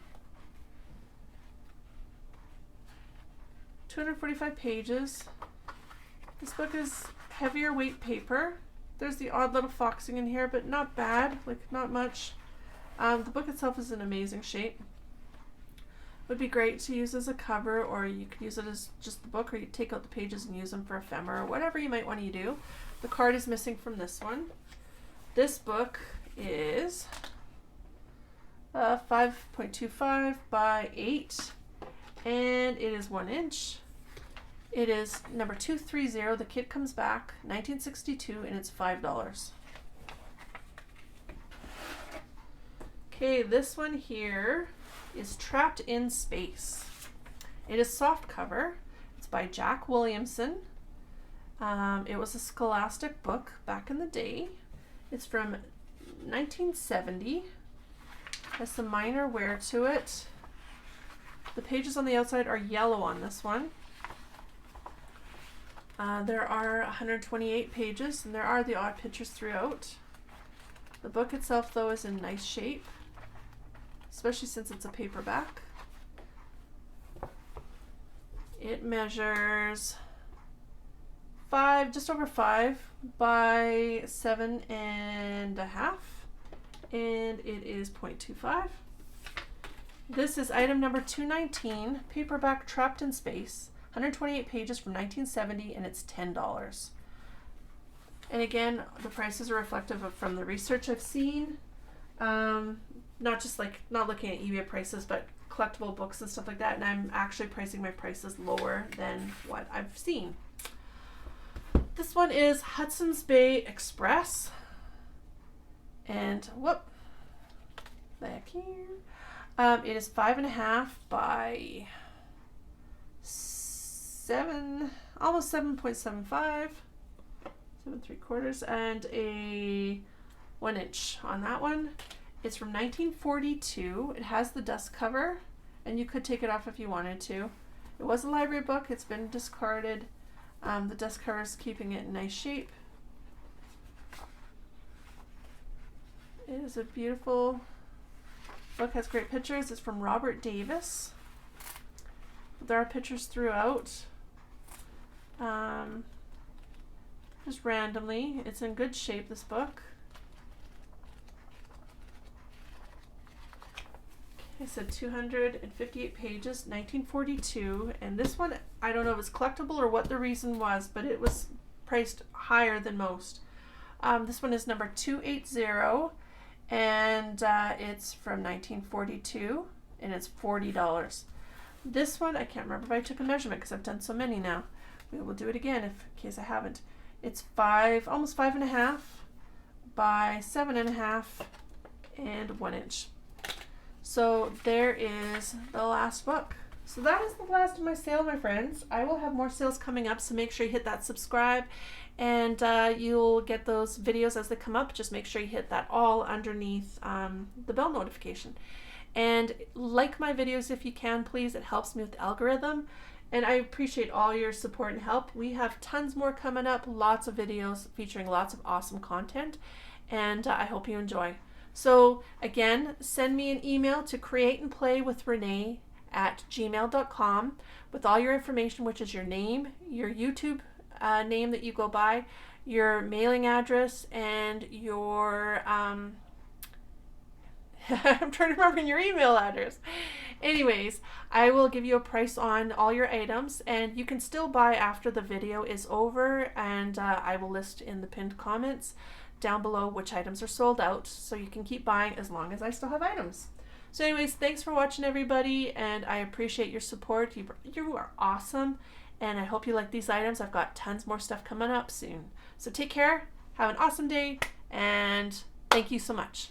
245 pages. This book is heavier weight paper. There's the odd little foxing in here, but not bad, like not much. The book itself is in amazing shape. Would be great to use as a cover, or you could use it as just the book, or you take out the pages and use them for ephemera, or whatever you might want to do. The card is missing from this one. This book is 5.25 by 8, and it is 1 inch. It is number 230, The Kid Comes Back, 1962, and it's $5. Okay, this one here is Trapped in Space. It is soft cover. It's by Jack Williamson. It was a Scholastic book back in the day. It's from 1970. Has some minor wear to it. The pages on the outside are yellow on this one. There are 128 pages, and there are the odd pictures throughout. The book itself, though, is in nice shape, especially since it's a paperback. It measures just over 5 by 7.5, and it is 0.25. This is item number 219, paperback Trapped in Space, 128 pages from 1970, and it's $10. And again, the prices are reflective of from the research I've seen. Not looking at eBay prices, but collectible books and stuff like that. And I'm actually pricing my prices lower than what I've seen. This one is Hudson's Bay Express. And back here. It is 5.5 by 7, almost 7.75. 7 3/4, and a 1 inch on that one. It's from 1942. It has the dust cover, and you could take it off if you wanted to. It was a library book. It's been discarded. The dust cover is keeping it in nice shape. It is a beautiful book. Has great pictures. It's from Robert Davis. There are pictures throughout. Just randomly. It's in good shape, this book. Okay, so 258 pages, 1942. And this one, I don't know if it's collectible or what the reason was, but it was priced higher than most. This one is number 280, and it's from 1942, and it's $40. This one, I can't remember if I took a measurement because I've done so many now. We will do it again in case I haven't. It's almost 5.5 by 7.5 and 1 inch. So there is the last book. So that is the last of my sale, my friends. I will have more sales coming up, so make sure you hit that subscribe, and you'll get those videos as they come up. Just make sure you hit that all underneath the bell notification. And like my videos if you can, please. It helps me with the algorithm. And I appreciate all your support and help. We have tons more coming up, lots of videos featuring lots of awesome content, and I hope you enjoy. So again, send me an email to createandplaywithrenee@gmail.com with all your information, which is your name, your YouTube name that you go by, your mailing address, and your I'm trying to remember your email address. Anyways, I will give you a price on all your items, and you can still buy after the video is over, and I will list in the pinned comments down below which items are sold out, so you can keep buying as long as I still have items. So anyways, thanks for watching, everybody, and I appreciate your support. You are awesome, and I hope you like these items. I've got tons more stuff coming up soon. So take care, have an awesome day, and thank you so much.